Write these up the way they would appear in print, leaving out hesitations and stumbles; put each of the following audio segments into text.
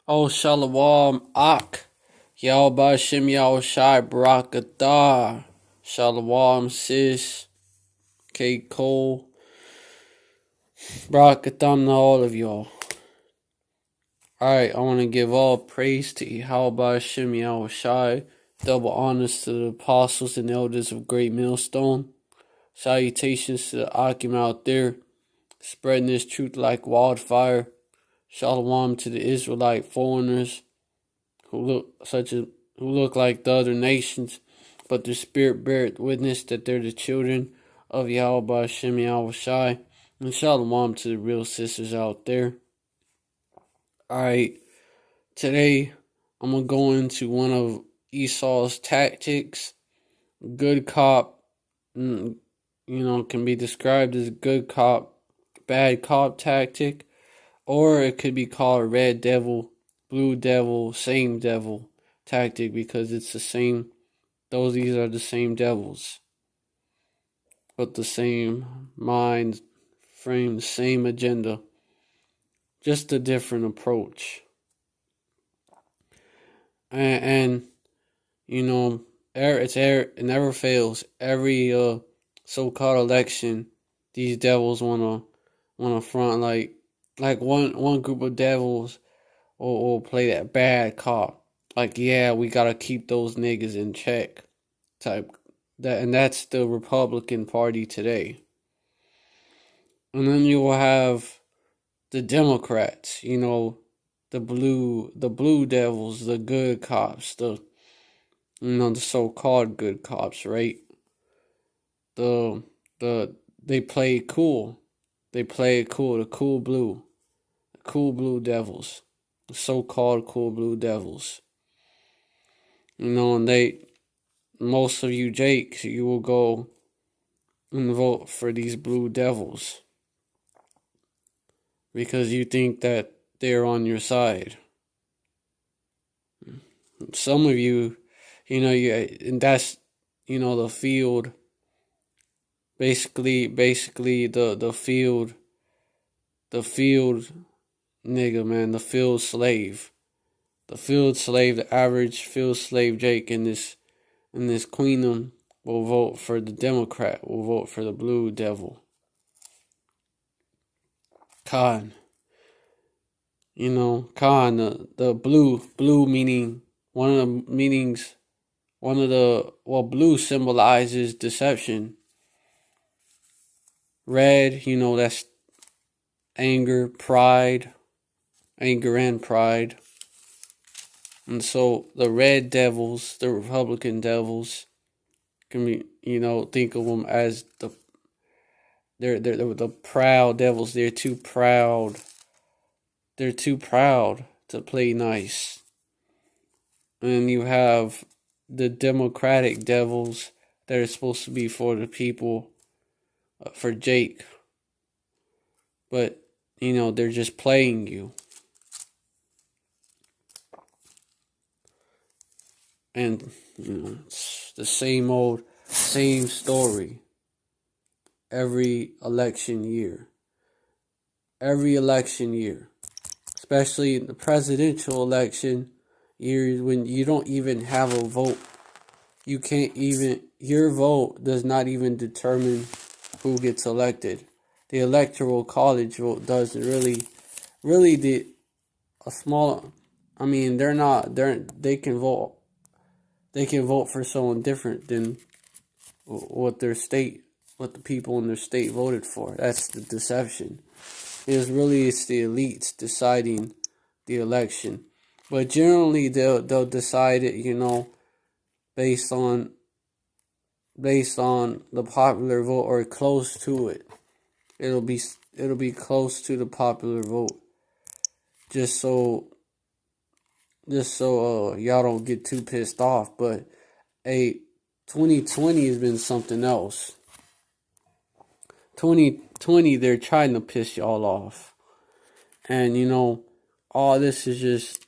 Oh, Shalom, Ak. Yahweh Shem Shai Barakatah. Shalom, sis. K. Cole. Barakatam to all of y'all. Alright, I want to give all praise to Yahweh Shem Shai. Double honors to the apostles and elders of Great Millstone. Salutations to the Akim out there, spreading this truth like wildfire. Shalom to the Israelite foreigners who look like the other nations, but their spirit beareth witness that they're the children of Yahweh Shem Shai. And shalom to the real sisters out there. Alright, today I'm going to go into one of Esau's tactics. Good cop, can be described as good cop, bad cop tactic. Or it could be called red devil, blue devil, same devil tactic, because it's the same. These are the same devils, but the same mind frame, the same agenda, just a different approach. And it never fails. Every so-called election, these devils wanna front like one group of devils will play that bad cop. Like, yeah, we gotta keep those niggas in check type. That's the Republican Party today. And then you will have the Democrats, the blue devils, the good cops, the so-called good cops, right? They play it cool. They play it cool, the cool blue devils. The so-called cool blue devils. And most of you Jakes, you will go and vote for these blue devils because you think that they're on your side. Some of you, and that's, the field, basically the field nigga, man, the field slave, the average field slave Jake in this queendom will vote for the Democrat, will vote for the blue devil. Khan. Khan, the blue meaning, blue symbolizes deception. Red, that's anger and pride. And so the red devils, the Republican devils, can be, think of them as they're the proud devils. They're too proud. They're too proud to play nice. And you have the Democratic devils that are supposed to be for the people, for Jake. But, they're just playing you. And, it's the same story every election year. Especially in the presidential election years when you don't even have a vote. Your vote does not even determine who gets elected. The electoral college vote doesn't really they can vote for someone different than what the people in their state voted for. That's the deception. It's the elites deciding the election. But generally they'll decide it, based on the popular vote or close to it. It'll be close to the popular vote. Just so y'all don't get too pissed off. But 2020 has been something else. 2020, they're trying to piss y'all off. And, all this is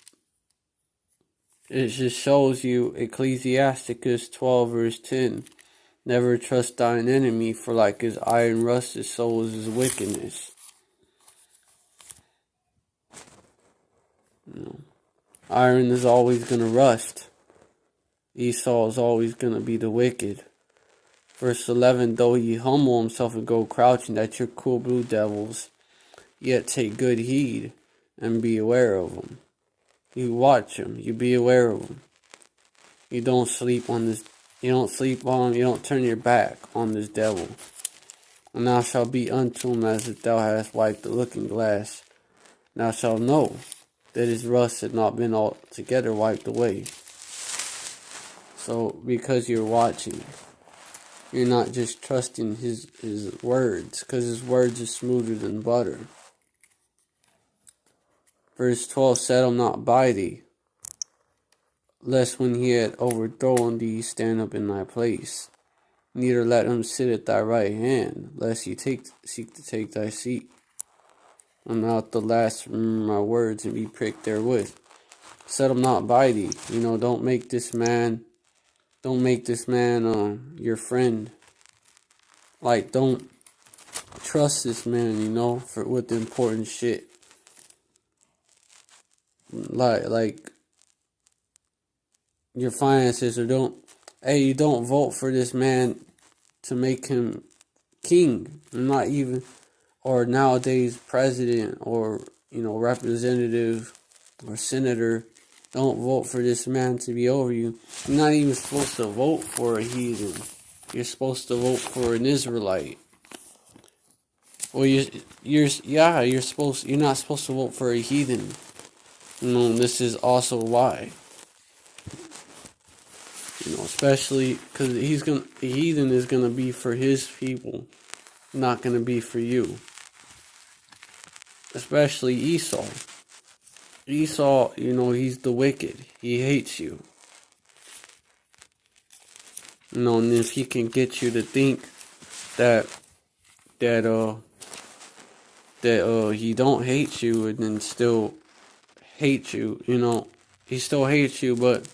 it just shows you Ecclesiasticus 12 verse 10. Never trust thine enemy, for like his iron rusted, so is his wickedness. You know, iron is always going to rust. Esau is always going to be the wicked. Verse 11, though ye humble himself and go crouching at your cool blue devils, yet take good heed and be aware of them. You watch them, you be aware of them. You don't sleep on this, you don't sleep on, you don't turn your back on this devil. And thou shalt be unto him as if thou hast wiped the looking glass. And thou shalt know that his rust had not been altogether wiped away. So, because you're watching, you're not just trusting his words, because his words are smoother than butter. Verse 12, settle not by thee, lest when he had overthrown thee, stand up in thy place. Neither let him sit at thy right hand, lest he seek to take thy seat. And thou at the last remember my words and be pricked therewith. Settle not by thee. Don't make this man your friend. Like, don't trust this man, with the important shit. Like your finances, or you don't vote for this man to make him king, not even, or nowadays president, or representative or senator. Don't vote for this man to be over you. You're not even supposed to vote for a heathen. You're supposed to vote for an Israelite. Well, you're not supposed to vote for a heathen. This is also why. Especially because the heathen is gonna be for his people, not gonna be for you. Especially Esau. Esau, he's the wicked. He hates you. And if he can get you to think that he don't hate you and then still hate you, he still hates you, but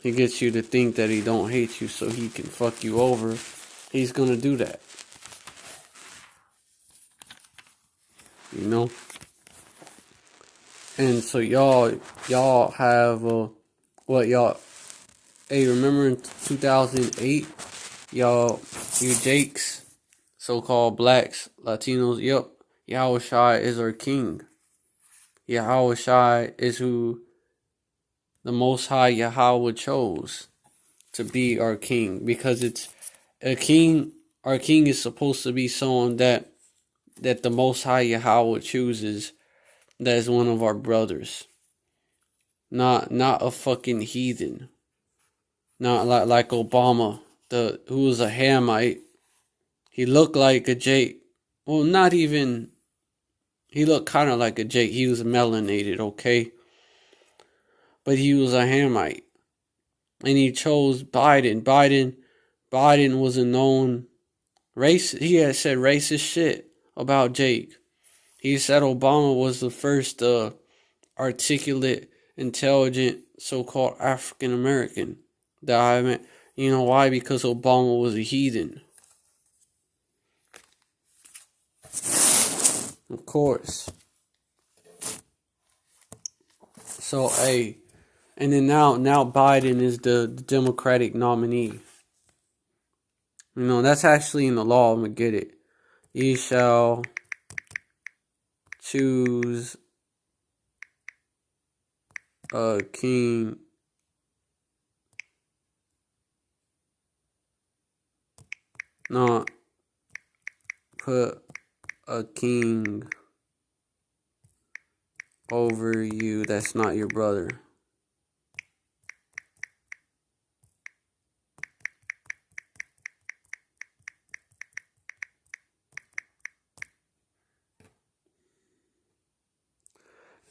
he gets you to think that he don't hate you so he can fuck you over, he's gonna do that. And so y'all have hey, remember in 2008, you Jakes, so-called blacks, Latinos, Yahushua is our king. Yahushua is who the Most High Yahweh chose to be our king, because it's a king. Our king is supposed to be someone that the Most High Yahweh chooses, that is one of our brothers, not a fucking heathen, not like Obama, who was a Hamite. He looked like a Jake. Well, not even. He looked kind of like a Jake. He was melanated, okay? But he was a Hamite. And he chose Biden. Biden was a known racist. He had said racist shit about Jake. He said Obama was the first articulate, intelligent, so-called African American that I met. You know why? Because Obama was a heathen. Of course. So, hey, and then now Biden is the Democratic nominee. That's actually in the law. I'm gonna get it. Ye shall choose a king not put a king over you that's not your brother.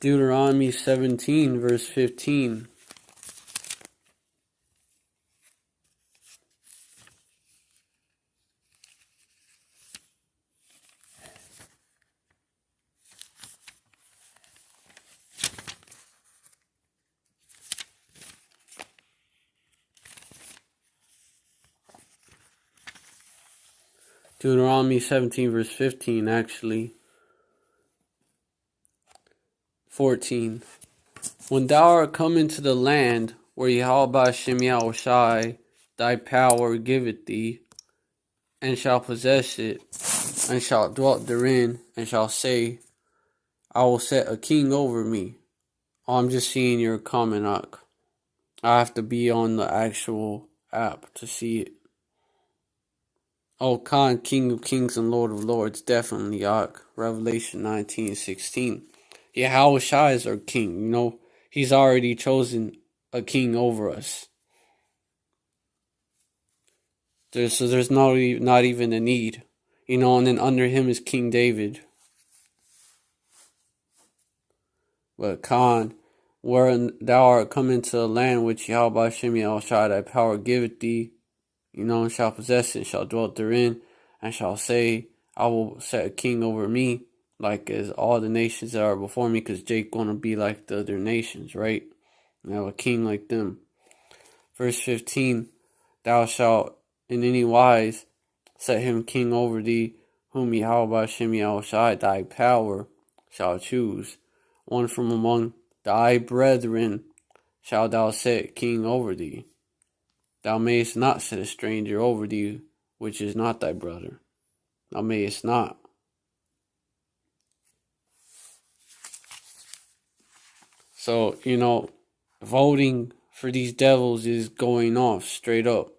Deuteronomy 17 verse 15. Deuteronomy 17 verse 15, actually. 14. When thou art come into the land where Yahweh Hashem Yahushai thy power giveth thee, and shall possess it, and shall dwell therein, and shall say, I will set a king over me. Oh, I'm just seeing your comment, Ak. I have to be on the actual app to see it. Oh, Khan, King of Kings and Lord of Lords, definitely, Ak. Revelation 19:16. Yahushua is our king, you know. He's already chosen a king over us. There's not even a need, you know, and then under him is King David. But Khan, where thou art come into a land which Yahweh Hashem Yahushua thy power giveth thee, you know, and shall possess it, and shall dwell therein, and shall say, I will set a king over me, like as all the nations that are before me, because Jake gonna be like the other nations, right? And have a king like them. Verse 15, thou shalt in any wise set him king over thee, whom Yahweh Hashem Yahushua thy power shall choose. One from among thy brethren shalt thou set king over thee. Thou mayest not set a stranger over thee, which is not thy brother. Thou mayest not. So, you know, voting for these devils is going off straight up.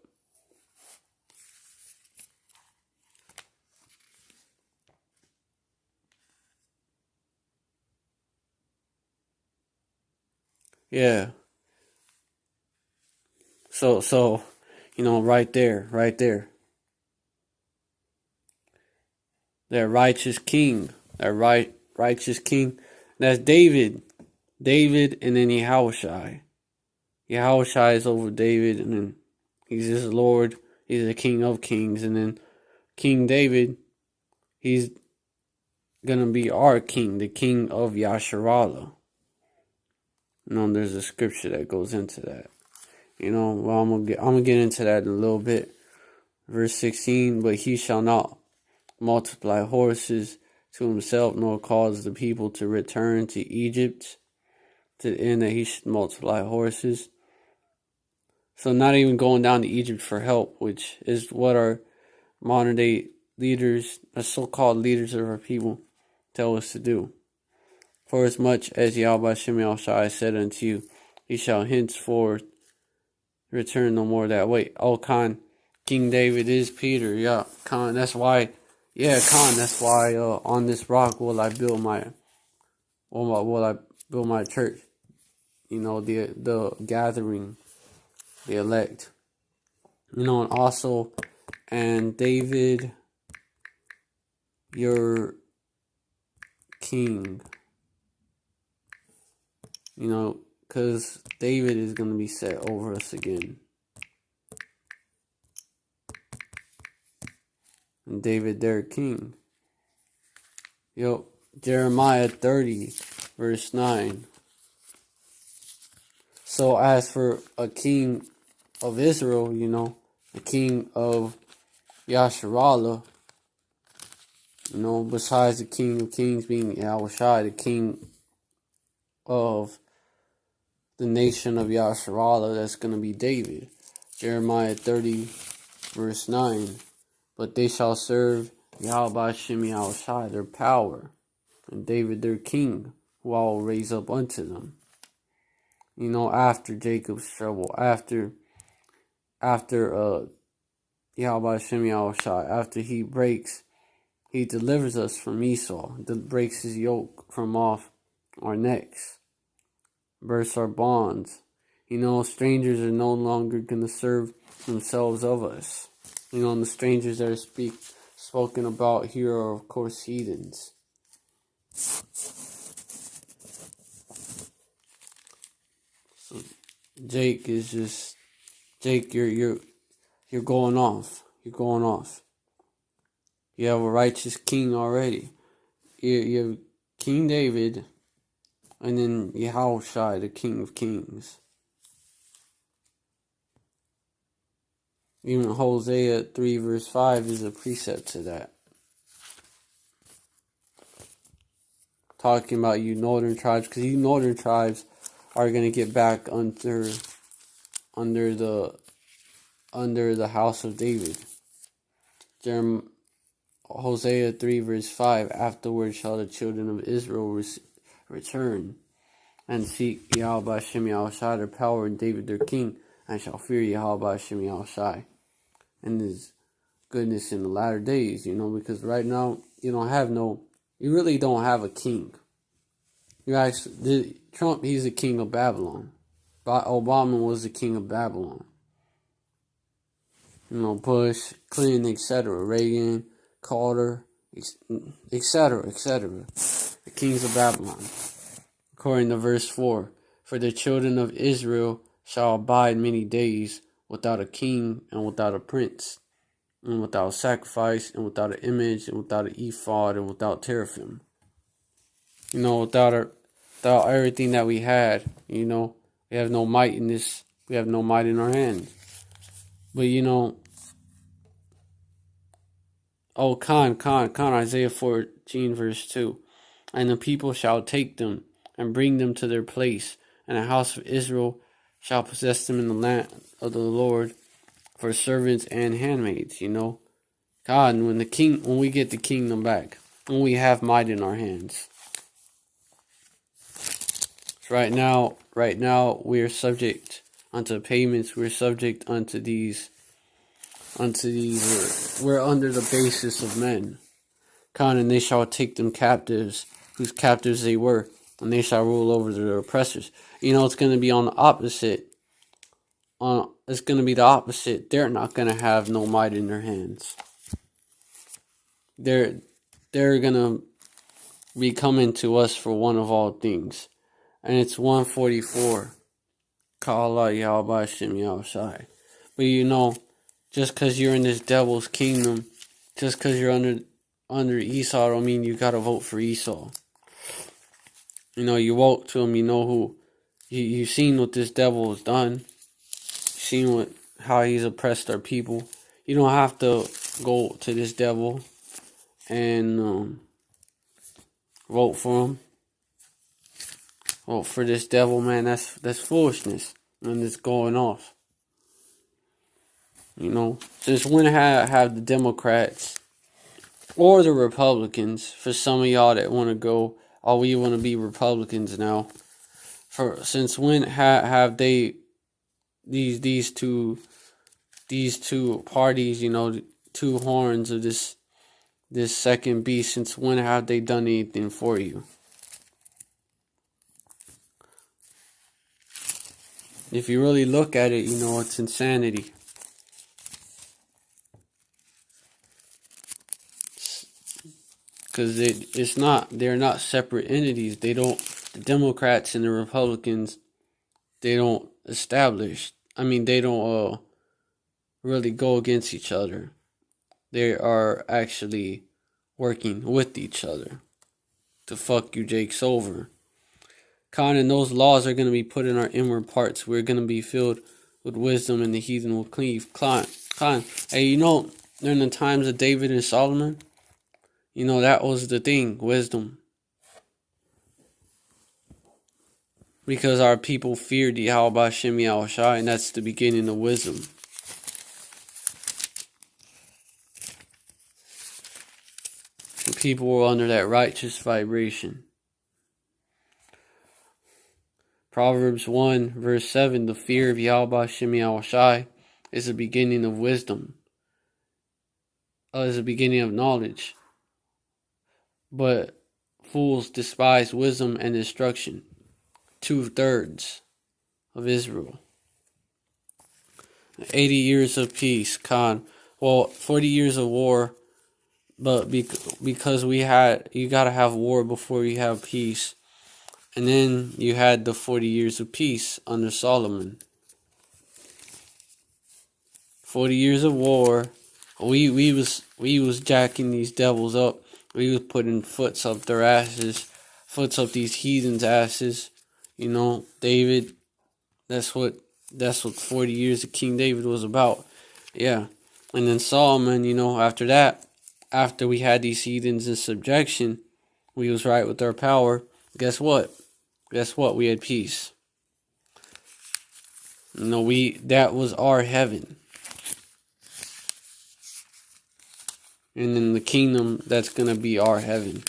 Yeah. So, you know, right there. That righteous king. Righteous king. That's David. David and then Yahushai. Yahushai is over David, and then he's his Lord. He's the King of Kings. And then King David, he's going to be our king, the king of Yasharallah. You know, there's a scripture that goes into that. You know, well, I'm gonna get into that in a little bit. Verse 16, but he shall not multiply horses to himself, nor cause the people to return to Egypt, to the end that he should multiply horses. So not even going down to Egypt for help, which is what our modern day leaders, the so-called leaders of our people, tell us to do. For as much as Yahweh Hashem Yahushua said unto you, he shall henceforth return no more that way. Oh, Khan, King David is Peter. Yeah, Khan, that's why. Yeah, Khan, that's why. On this rock will I build my church. You know, the gathering, the elect. You know, and also, and David, your king. You know, because David is going to be set over us again. And David, their king. Yo, Jeremiah 30, verse 9. So as for a king of Israel, you know, a king of Yasharallah, you know, besides the King of Kings being Yahushua, the king of the nation of Yasharallah, that's going to be David. Jeremiah 30, verse 9. But they shall serve Yahweh Hashem Yahushua their power, and David their king, who I will raise up unto them. You know, after Jacob's trouble, after Yahweh Hashem Yahushua, after he delivers us from Esau, breaks his yoke from off our necks, bursts our bonds. You know, strangers are no longer going to serve themselves of us. You know, and the strangers that are spoken about here are, of course, heathens. So Jake, you're going off. You're going off. You have a righteous king already. You have King David, and then Yahushua, the King of Kings. Even Hosea 3 verse 5 is a precept to that. Talking about you northern tribes, because you northern tribes are going to get back under the house of David. Hosea 3 verse 5, afterward shall the children of Israel return and seek Yahweh Hashem Yahushai their power and David their king, and shall fear Yahweh Hashem Yahushai and his goodness in the latter days, because right now you really don't have a king. Trump, he's the king of Babylon. Obama was the king of Babylon. Bush, Clinton, etc., Reagan, Carter, etc., etc. The kings of Babylon. According to verse 4, for the children of Israel shall abide many days without a king and without a prince, and without sacrifice, and without an image, and without an ephod, and without teraphim. Without everything that we had, we have no might in this. We have no might in our hands. But Isaiah 14 verse 2, and the people shall take them and bring them to their place, and the house of Israel shall possess them in the land of the Lord for servants and handmaids. God, when we get the kingdom back, when we have might in our hands. Right now we are subject unto payments. We're subject unto these. We're under the basis of men. And they shall take them captives, whose captives they were, and they shall rule over their oppressors. It's going to be on the opposite. It's going to be the opposite. They're not going to have no might in their hands. They're going to be coming to us for one of all things. And it's 144. Ka'ala Yahweh Hashem Yahushai. But just because you're in this devil's kingdom, just because you're under Esau, don't mean you got to vote for Esau. You vote to him, who. You've seen what this devil has done. You've seen how he's oppressed our people. You don't have to go to this devil and vote for him. Vote for this devil, man. That's foolishness. And it's going off. Since when have the Democrats or the Republicans, for some of y'all that want to go, we want to be Republicans now. Since when have they these two parties, two horns of this second beast? Since when have they done anything for you? If you really look at it, it's insanity. Because they're not separate entities. The Democrats and the Republicans, they don't really go against each other. They are actually working with each other to fuck you jakes over. And those laws are going to be put in our inward parts. We're going to be filled with wisdom, and the heathen will cleave. Hey, during the times of David and Solomon, that was the thing, wisdom. Because our people feared Yahweh Hashem Yahushai, and that's the beginning of wisdom. The people were under that righteous vibration. Proverbs 1 verse 7, the fear of Yahweh Hashem Yahushai is the beginning of wisdom. Is the beginning of knowledge. But fools despise wisdom and instruction. 2/3 of Israel. 80 years of peace, 40 years of war, but because you gotta have war before you have peace. And then you had the 40 years of peace under Solomon. 40 years of war. We was jacking these devils up. We was putting foots up their asses, foots up these heathens' asses. David. That's what 40 years of King David was about. Yeah. And then Solomon, after that, after we had these heathens in subjection, we was right with our power. Guess what? We had peace. That was our heaven. And in the kingdom, that's going to be our heaven.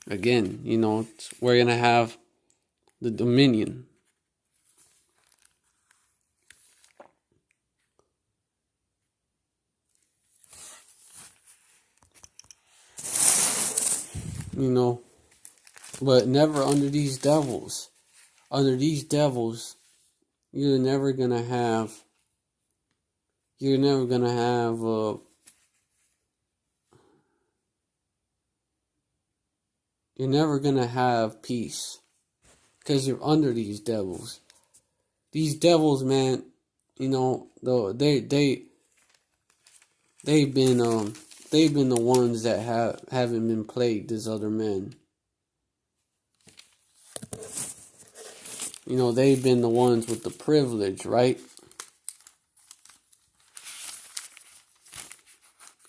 Again, we're going to have the dominion. But never under these devils. Under these devils, you're never going to have peace, because you're under these devils. These devils, man, though they've been the ones that haven't been plagued as other men. They've been the ones with the privilege, right?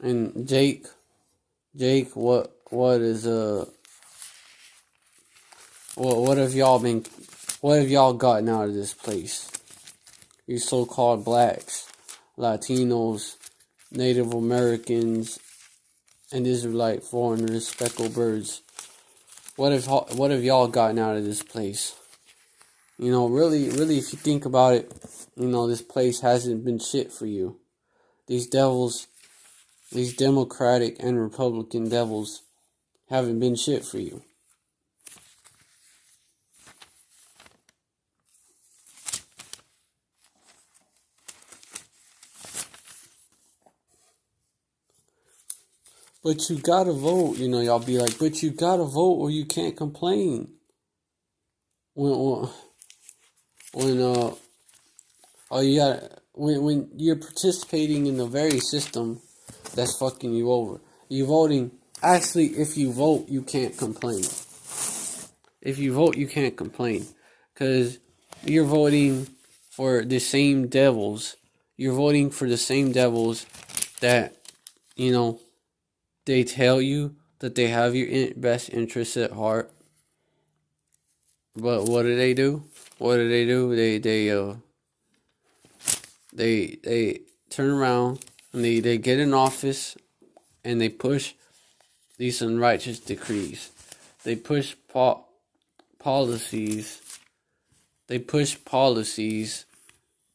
And Jake, what have y'all gotten out of this place? You so-called blacks, Latinos, Native Americans, and Israelite foreigners, speckled birds. What have y'all gotten out of this place? Really, if you think about it, this place hasn't been shit for you. These devils, these Democratic and Republican devils, haven't been shit for you. But you gotta vote, y'all be like, but you gotta vote or you can't complain. When you're participating in the very system that's fucking you over. You voting, actually, if you vote, you can't complain. If you vote, you can't complain. Because you're voting for the same devils. You're voting for the same devils that, they tell you that they have your best interests at heart. But what do they do? They turn around and they get in office and they push these unrighteous decrees. They push policies. They push policies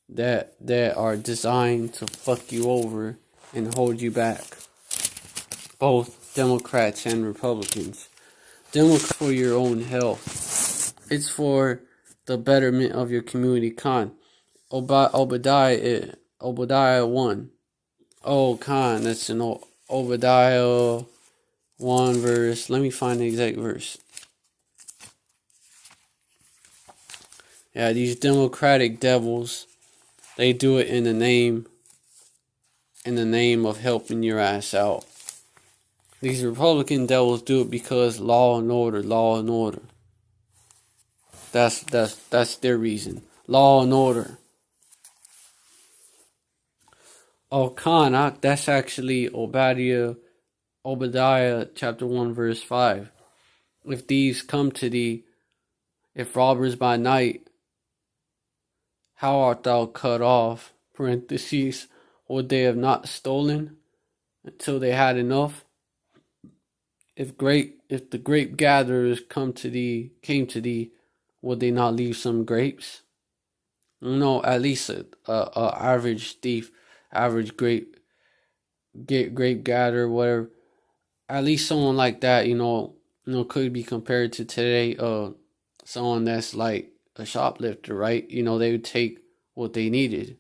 that are designed to fuck you over and hold you back. Both Democrats and Republicans. Democrats for your own health. It's for the betterment of your community. Obadiah 1. Oh, that's an Obadiah 1 verse. Let me find the exact verse. Yeah, these Democratic devils, they do it in the name of helping your ass out. These Republican devils do it because law and order. That's their reason. Law and order. Oh, that's actually Obadiah chapter 1 verse 5. If thieves come to thee, if robbers by night, how art thou cut off? Parentheses, would they have not stolen until they had enough? If the grape gatherers came to thee, would they not leave some grapes? At least a average thief, average grape gatherer, whatever. At least someone like that, could be compared to today, someone that's like a shoplifter, right? They would take what they needed.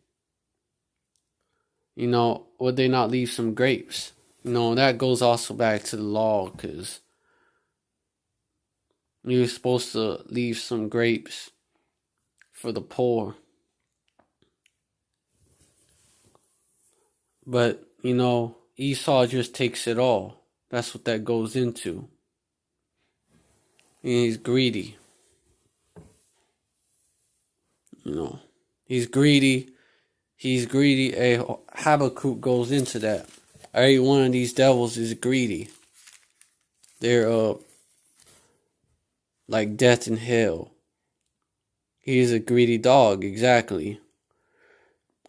Would they not leave some grapes? That goes also back to the law, because you're supposed to leave some grapes for the poor. But, Esau just takes it all. That's what that goes into. And he's greedy. He's greedy. Habakkuk goes into that. Every one of these devils is greedy. They're like death and hell. He is a greedy dog, exactly.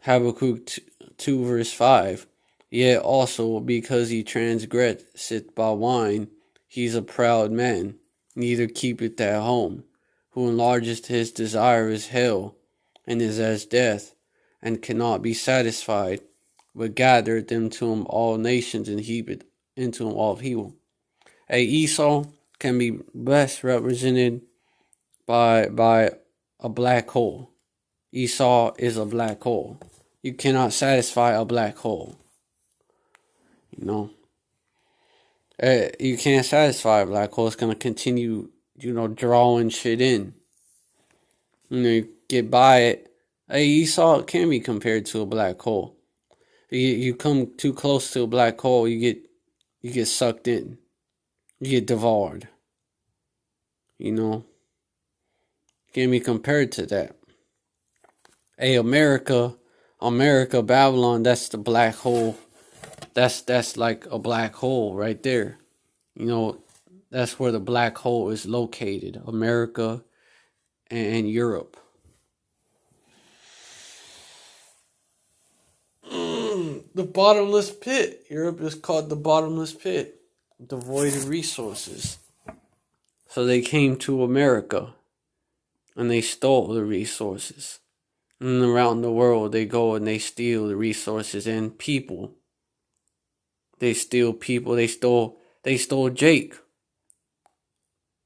Habakkuk 2 verse 5. Yet also because he transgresseth by wine, he's a proud man, neither keepeth at home, who enlargeth his desire is hell, and is as death, and cannot be satisfied, but gathereth them to him all nations, and heapeth into him all evil. Esau can be best represented by a black hole. Esau is a black hole. You cannot satisfy a black hole. You know, you can't satisfy a black hole. It's gonna continue, drawing shit in. You get by it. Esau can be compared to a black hole. You come too close to a black hole, you get sucked in. You get devoured. Can be compared to that. America, Babylon, that's the black hole. That's like a black hole right there. That's where the black hole is located. America and Europe. The bottomless pit. Europe is called the bottomless pit, devoid of resources. So they came to America and they stole the resources. And around the world they go and they steal the resources and people. They steal people. They stole Jake.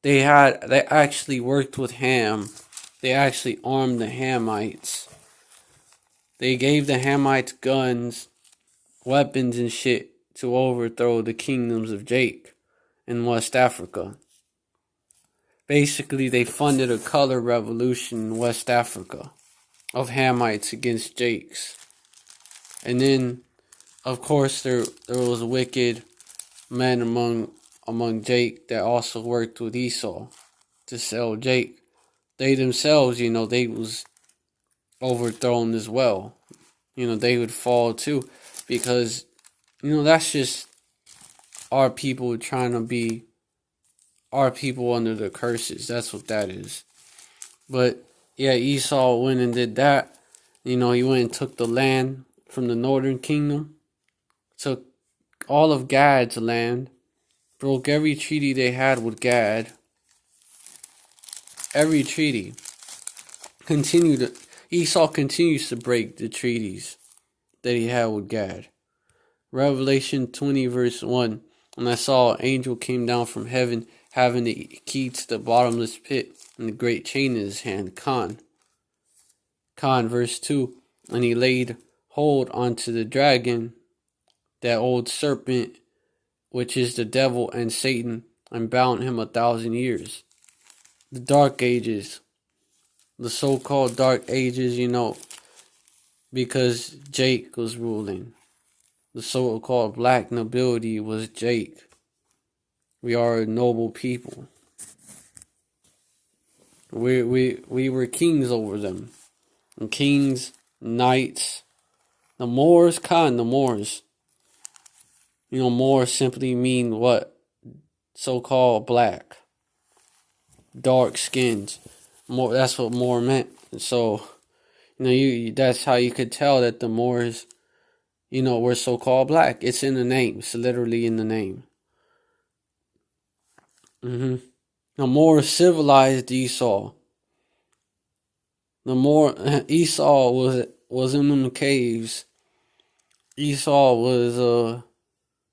They actually worked with Ham. They actually armed the Hamites. They gave the Hamites guns, weapons and shit to overthrow the kingdoms of Jake in West Africa. Basically, they funded a color revolution in West Africa of Hamites against Jakes. And then, of course, there was wicked men among Jake that also worked with Esau to sell Jake. They themselves, they was overthrown as well. They would fall too, because that's just our people trying to be our people under the curses. That's what that is. But yeah, Esau went and did that. He went and took the land from the northern kingdom, took all of Gad's land, broke every treaty they had with Gad. Every treaty. Esau continues to break the treaties that he had with Gad. Revelation 20 verse 1. And I saw an angel came down from heaven, having the key to the bottomless pit, and the great chain in his hand, Khan verse 2. And he laid hold onto the dragon, that old serpent, which is the devil and Satan, and bound him 1,000 years. The Dark Ages. The so-called Dark Ages, because Jake was ruling. The so-called black nobility was Jake. We are a noble people. We were kings over them. And kings, knights. The Moors. Moors simply mean what? So-called black. Dark skins. That's what Moor meant. So, that's how you could tell that the Moors, were so-called black. It's in the name. It's literally in the name. The more civilized Esau. The more Esau was in them caves. Esau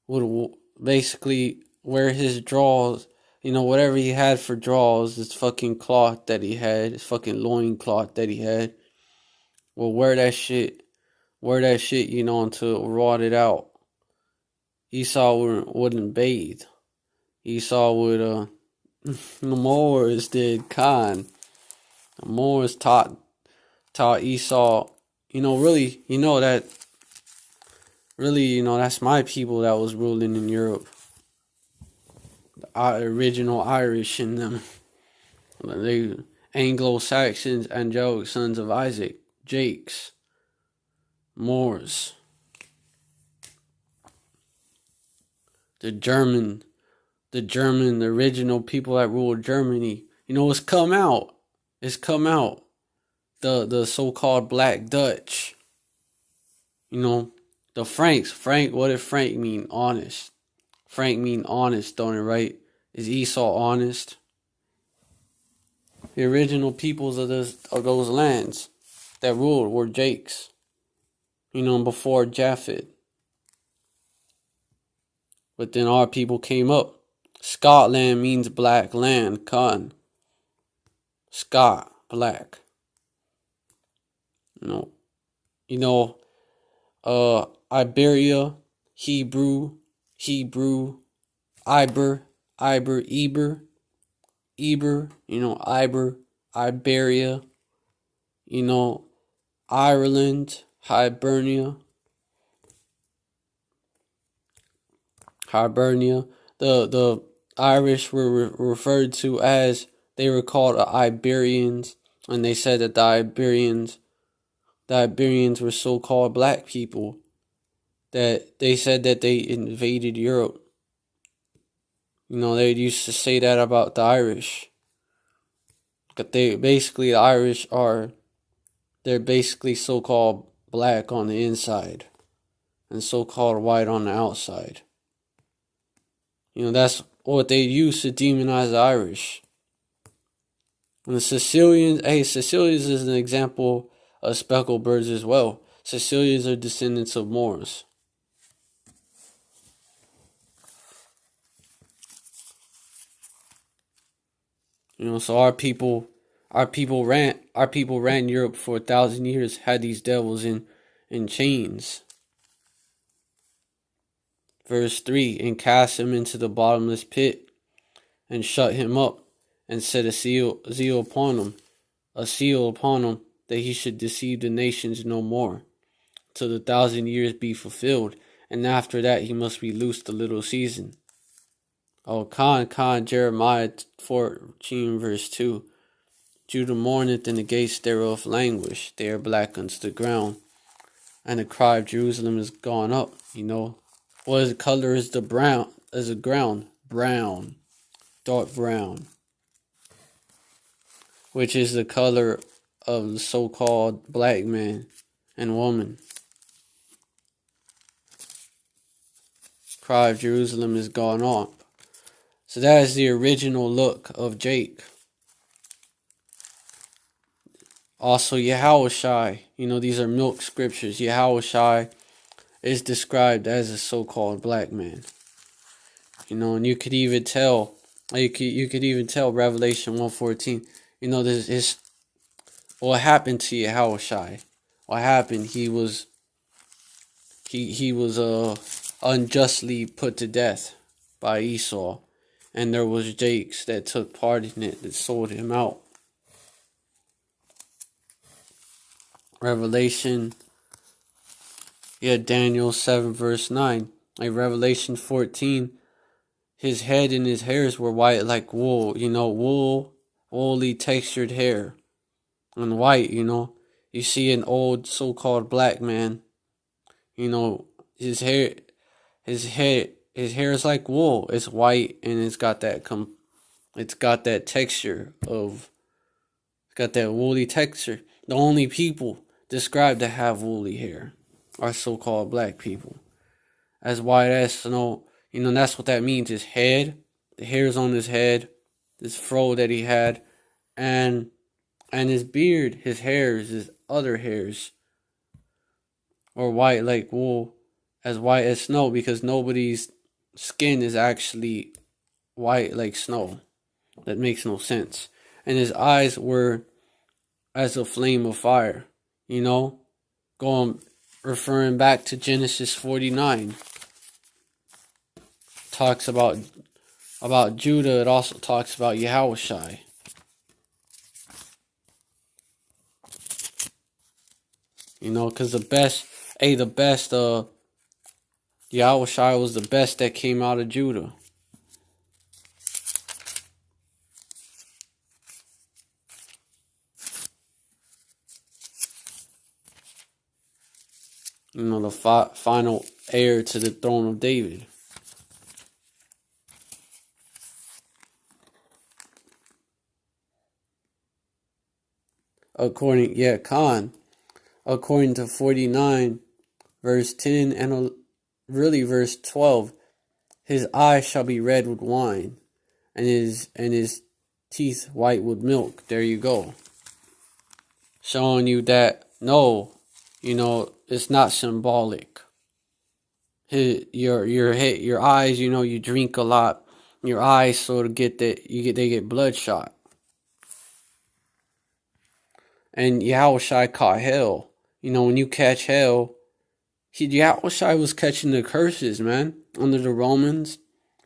would basically wear his drawers, whatever he had for drawers, this fucking cloth that he had, this fucking loin cloth that he had. Well, wear that shit, until it rotted out. Esau wouldn't bathe. Esau would, the Moors did Khan. The Moors taught Esau, that's my people that was ruling in Europe. The original Irish in them. They Anglo-Saxons, angelic sons of Isaac, Jakes, Moors. The original people that ruled Germany. It's come out. the so-called Black Dutch. You know, the Franks. Frank, what did Frank mean? Honest. Frank mean honest, don't it, right? Is Esau honest? The original peoples of those lands that ruled were Jakes. You know, before Japhet. But then our people came up. Scotland means black land, Khan. Scott, black. You know, Iberia, Hebrew, Iber, Eber, Iberia, Ireland, Hibernia. The Irish were referred to as, they were called Iberians, and they said that the Iberians were so-called black people, that they said that they invaded Europe. They used to say that about the Irish. But the Irish they're basically so-called black on the inside and so-called white on the outside. That's what they used to demonize the Irish. And the Sicilians, Sicilians is an example of speckled birds as well. Sicilians are descendants of Moors. So our people ran Europe for 1,000 years, had these devils in chains. Verse 3, and cast him into the bottomless pit, and shut him up, and set a seal upon him, that he should deceive the nations no more, till the 1,000 years be fulfilled, and after that he must be loosed a little season. Jeremiah 14 verse 2. Judah mourneth, and the gates thereof languish. They are black unto the ground, and the cry of Jerusalem is gone up. What color is the ground? Brown, dark brown, which is the color of the so-called black man and woman. Cry of Jerusalem is gone up. So that is the original look of Jake. Also, Yahushai, these are milk scriptures. Yahushai is described as a so-called black man. And you could even tell, Revelation 1:14. This is what happened to Yahushai. What happened? He was unjustly put to death by Esau, and there was Jakes that took part in it, that sold him out. Daniel 7 verse 9. Revelation 14, his head and his hairs were white like wool, woolly textured hair. And white, you see an old so-called black man, his hair is like wool. It's white, and it's got that texture of, it's got that woolly texture. The only people described to have woolly hair are so-called black people. As white as snow, that's what that means. His head, the hairs on his head, this fro that he had, and his beard, his hairs, his other hairs, are white like wool, as white as snow, because nobody's skin is actually white like snow. That makes no sense. And his eyes were as a flame of fire, referring back to Genesis 49. Talks about Judah. It also talks about Yahushai. Because the best Yahushai was the best that came out of Judah. The final heir to the throne of David. according to 49 verse 10 and really verse 12, his eyes shall be red with wine, and his teeth white with milk. There you go. Showing you that, no, it's not symbolic. Your eyes, you drink a lot. Your eyes sort of they get bloodshot. And Yahushua caught hell. When you catch hell, Yahushua was catching the curses, man, under the Romans,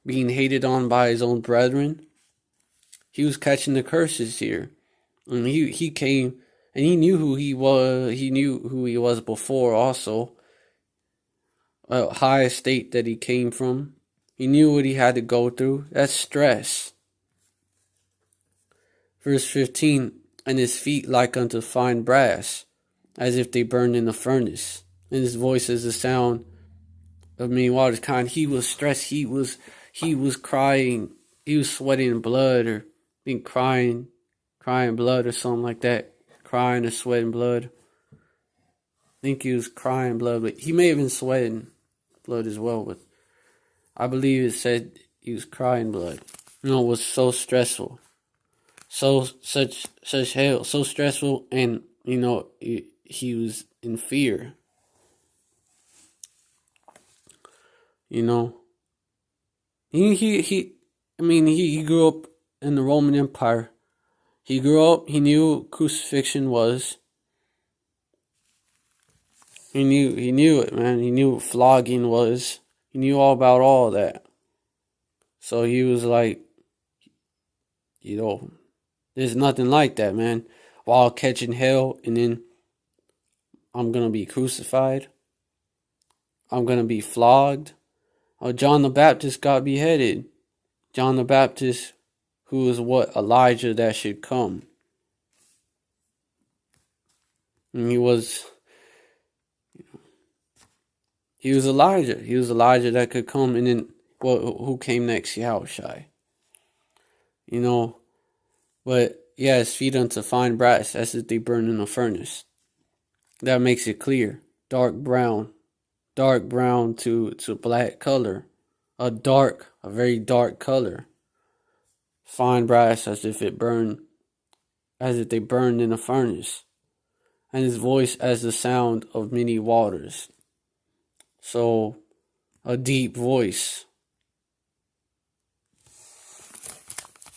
being hated on by his own brethren. He was catching the curses here. And he came, and he knew who he was. He knew who he was before also. A high estate that he came from. He knew what he had to go through. That's stress. Verse 15, and his feet like unto fine brass, as if they burned in a furnace. And his voice is the sound of many waters. He was stressed. He was crying. He was sweating blood, or being crying blood or something like that. Crying or sweating blood. I think he was crying blood, but he may have been sweating blood as well. But I believe it said he was crying blood. It was so stressful. Such hell, so stressful, and he was in fear. He grew up in the Roman Empire. He grew up, he knew what crucifixion was. He knew it, man. He knew what flogging was. He knew all about all that. So he was like, there's nothing like that, man. While catching hell, and then I'm going to be crucified. I'm going to be flogged. John the Baptist got beheaded. John the Baptist, who is what? Elijah that should come. And he was Elijah. He was Elijah that could come. And then, who came next? Yahushua. But yeah, his feet unto fine brass, as if they burn in a furnace. That makes it clear. Dark brown to black color. A very dark color. Fine brass, as if they burned in a furnace. And his voice as the sound of many waters. So, a deep voice.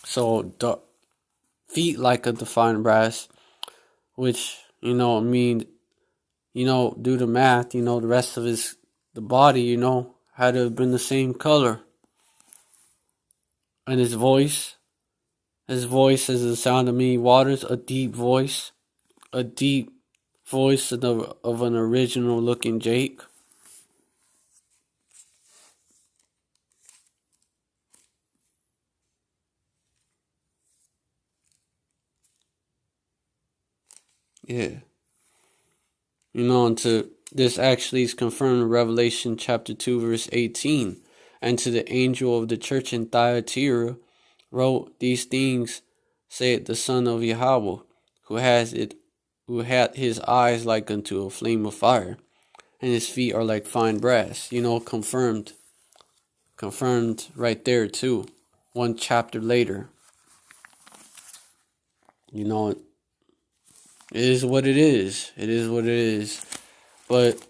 So, feet like unto fine brass, which, do the math, the rest of the body, had to have been the same color. And his voice is the sound of many waters, a deep voice of an original looking Jake. Yeah. And this actually is confirmed in Revelation chapter 2 verse 18. And to the angel of the church in Thyatira wrote, these things saith the Son of Yahweh, who hath his eyes like unto a flame of fire, and his feet are like fine brass. Confirmed right there too. One chapter later. It is what it is. It is what it is. But,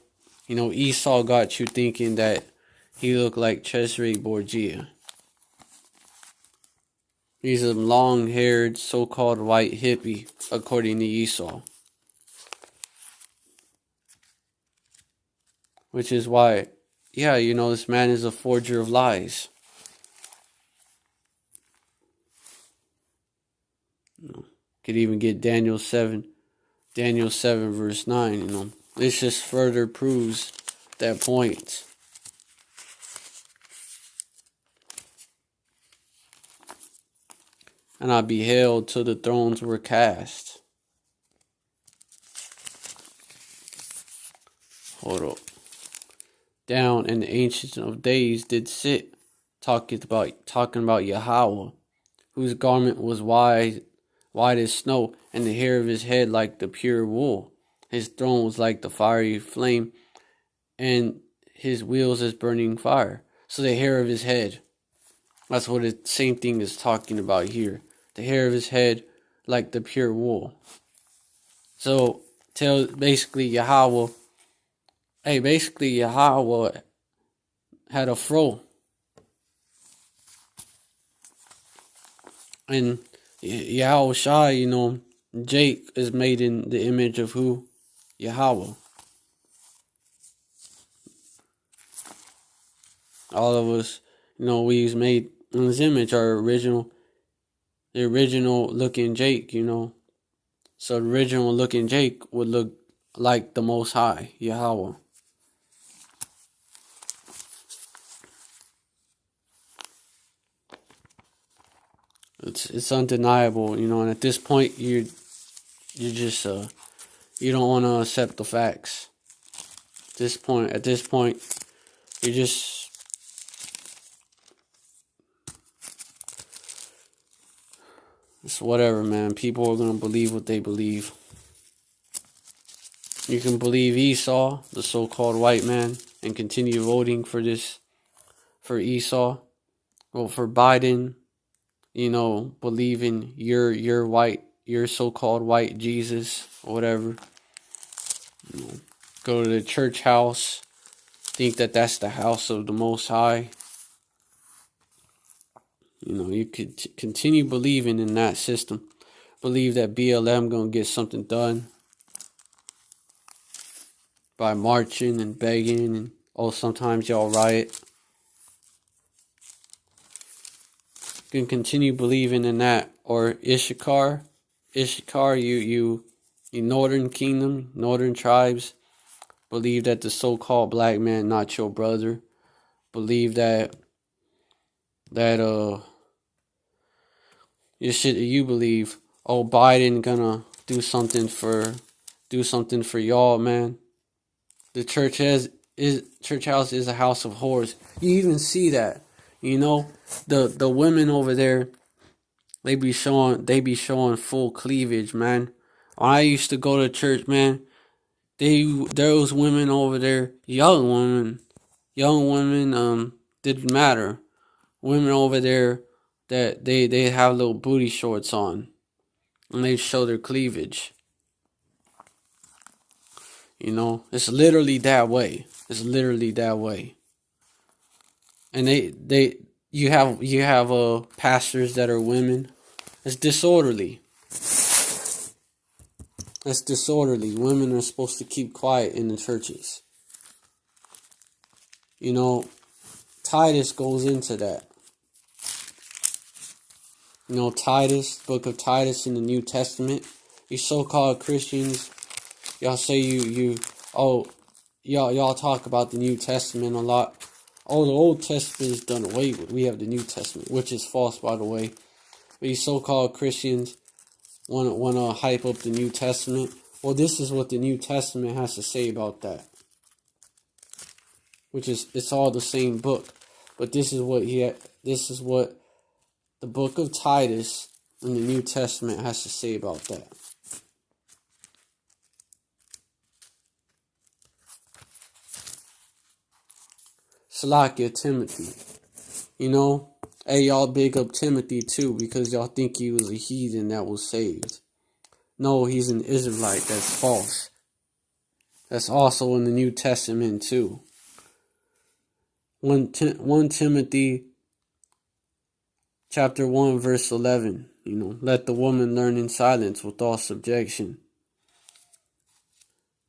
Esau got you thinking that he looked like Cesare Borgia. He's a long-haired, so-called white hippie, according to Esau. Which is why, this man is a forger of lies. Could even get Daniel 7 verse 9, This just further proves that point. And I beheld till the thrones were cast. Hold up. Down, and the Ancient of Days did sit, talking about Yahweh, whose garment was white as snow, and the hair of his head like the pure wool. His throne was like the fiery flame, and his wheels as burning fire. So the hair of his head, that's what the same thing is talking about here. The hair of his head like the pure wool. So basically Yahweh had a fro. And Yahweh Shai, Jake is made in the image of who? Yahweh. All of us, we was made in his image, the original looking Jake, So the original looking Jake would look like the Most High, Yahweh. It's undeniable, and at this point you just you don't want to accept the facts. At this point, you just it's whatever, man. People are gonna believe what they believe. You can believe Esau, the so-called white man, and continue voting for Esau, or for Biden. Believe in your so-called white Jesus, or whatever. Go to the church house, think that that's the house of the Most High. You could continue believing in that system. Believe that BLM gonna get something done by marching and begging, and sometimes y'all riot. You can continue believing in that. Or Issachar, you northern kingdom, northern tribes, believe that the so-called black man not your brother. Believe that you believe, Biden gonna do something for y'all, man. The church house is a house of whores. You even see that, the women over there, they be showing full cleavage, man. When I used to go to church, man, there was women over there, young women, didn't matter. Women over there that they have little booty shorts on, and they show their cleavage. It's literally that way. And you have pastors that are women. It's disorderly. Women are supposed to keep quiet in the churches. Titus goes into that. Titus, book of Titus in the New Testament. You so-called Christians, y'all say y'all talk about the New Testament a lot. The Old Testament is done away with. We have the New Testament, which is false, by the way. But you so-called Christians want to hype up the New Testament. Well, this is what the New Testament has to say about that. It's all the same book. But this is what the book of Titus in the New Testament has to say about that. Salakia Timothy. Hey, y'all big up Timothy too, because y'all think he was a heathen that was saved. No, he's an Israelite. That's false. That's also in the New Testament too. 1 Timothy chapter 1 verse 11. Let the woman learn in silence with all subjection.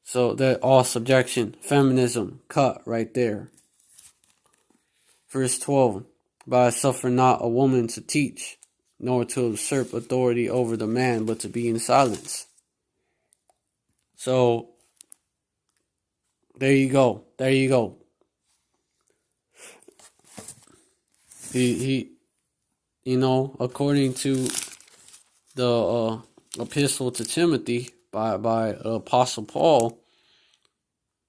So that all subjection, feminism, cut right there. Verse 12. But I suffer not a woman to teach, nor to usurp authority over the man, but to be in silence. So there you go. He according to the epistle to Timothy by Apostle Paul.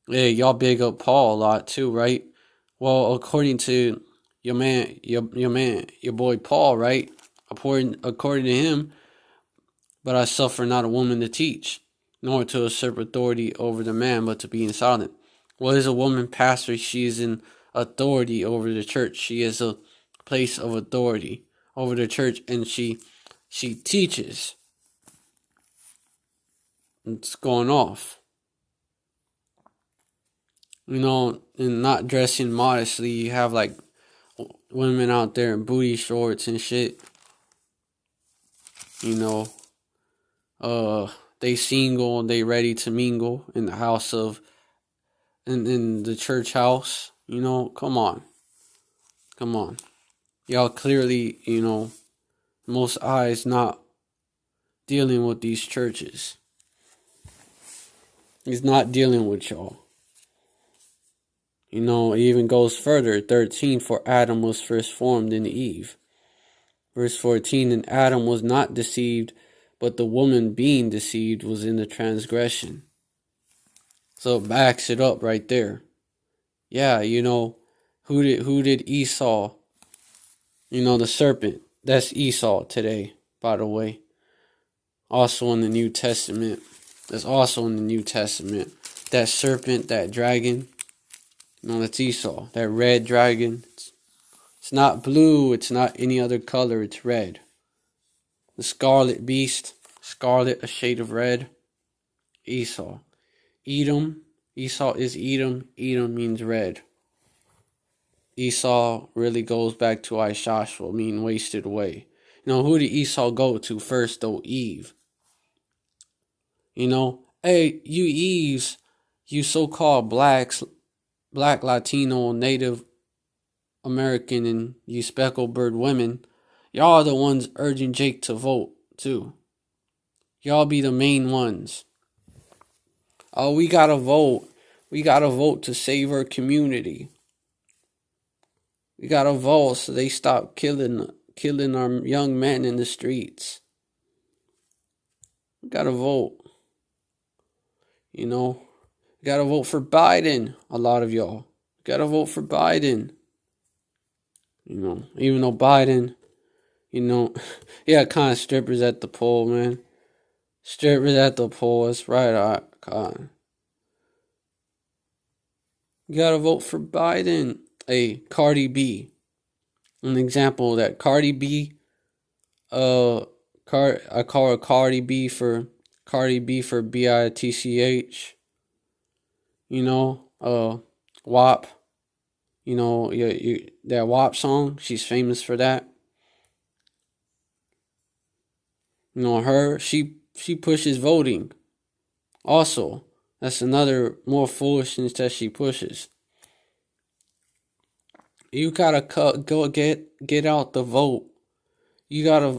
Yeah, y'all big up Paul a lot too, right? Well, according to your boy Paul, right? According to him, But I suffer not a woman to teach, nor to usurp authority over the man, but to be silent. What is a woman pastor? She is in authority over the church. She is a place of authority over the church, and she teaches. It's going off. You know, and not dressing modestly. You have like women out there in booty shorts and shit. You know, they single, they ready to mingle in the house of, in the church house. You know, come on. Y'all clearly, you know, most eyes not dealing with these churches. He's not dealing with y'all. You know, it even goes further. 13, for Adam was first formed in Eve. Verse 14, and Adam was not deceived, but the woman being deceived was in the transgression. So it backs it up right there. Yeah, you know, who did Esau? You know, the serpent. That's Esau today, by the way. Also in the New Testament. That's also in the New Testament. That serpent, that dragon. No, that's Esau. That red dragon. It's not blue. It's not any other color. It's red. The scarlet beast. Scarlet, a shade of red. Esau. Edom. Esau is Edom. Edom means red. Esau really goes back to Ishashua, meaning wasted away. You know, who did Esau go to first, though? Eve. You know, hey, you Eves, you so-called blacks, black, Latino, Native American, and you speckled bird women, y'all are the ones urging Jake to vote, too. Y'all be the main ones. Oh, we gotta vote. We gotta vote to save our community. We gotta vote so they stop killing our young men in the streets. We gotta vote. You know, we gotta vote for Biden. A lot of y'all gotta vote for Biden. You know, even though Biden, you know, yeah, kind of strippers at the poll, man. Strippers at the poll. That's right. You gotta vote for Biden. Hey, Cardi B. An example of that. Cardi B. I call her Cardi B for BITCH. You know, WAP. You know, that WAP song. She's famous for that. You know, her. She pushes voting. Also, that's another more foolishness that she pushes. You gotta go get out the vote. We gotta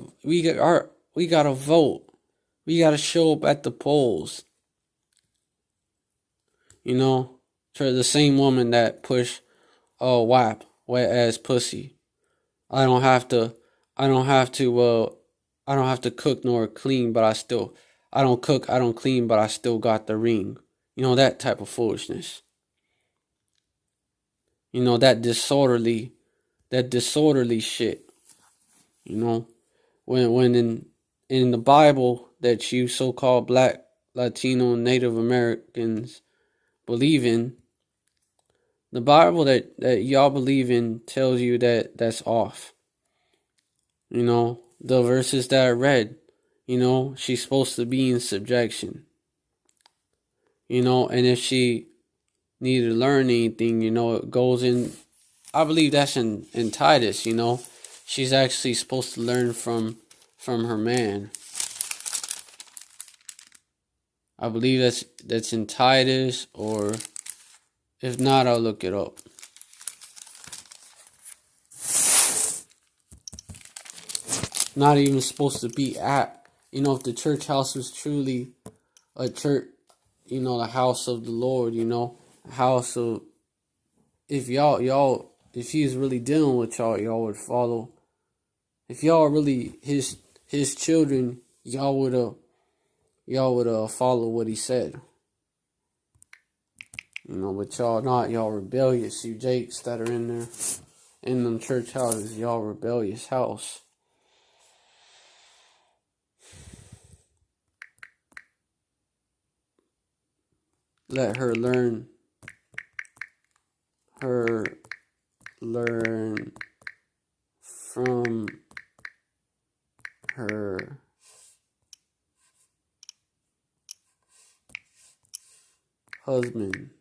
vote. We gotta show up at the polls. You know, for the same woman that push WAP, wet ass pussy. I don't have to cook nor clean, but I don't cook, I don't clean, but I still got the ring. You know, that type of foolishness. You know, that disorderly shit. You know, when in the Bible that you so-called black, Latino, Native Americans believe in, the Bible that y'all believe in tells you that that's off. You know, the verses that I read, you know, she's supposed to be in subjection. You know, and if she needed to learn anything, you know, it goes in, I believe that's in Titus, you know. She's actually supposed to learn from her man. I believe that's in Titus, or if not, I'll look it up. Not even supposed to be at, you know, if the church house was truly a church, you know, the house of the Lord, you know, a house of, if if he's really dealing with y'all would follow. If y'all are really his children, y'all would follow what he said. You know, but y'all not. Y'all rebellious. You Jakes that are in there, in them church houses, y'all rebellious house. Let her learn from her husband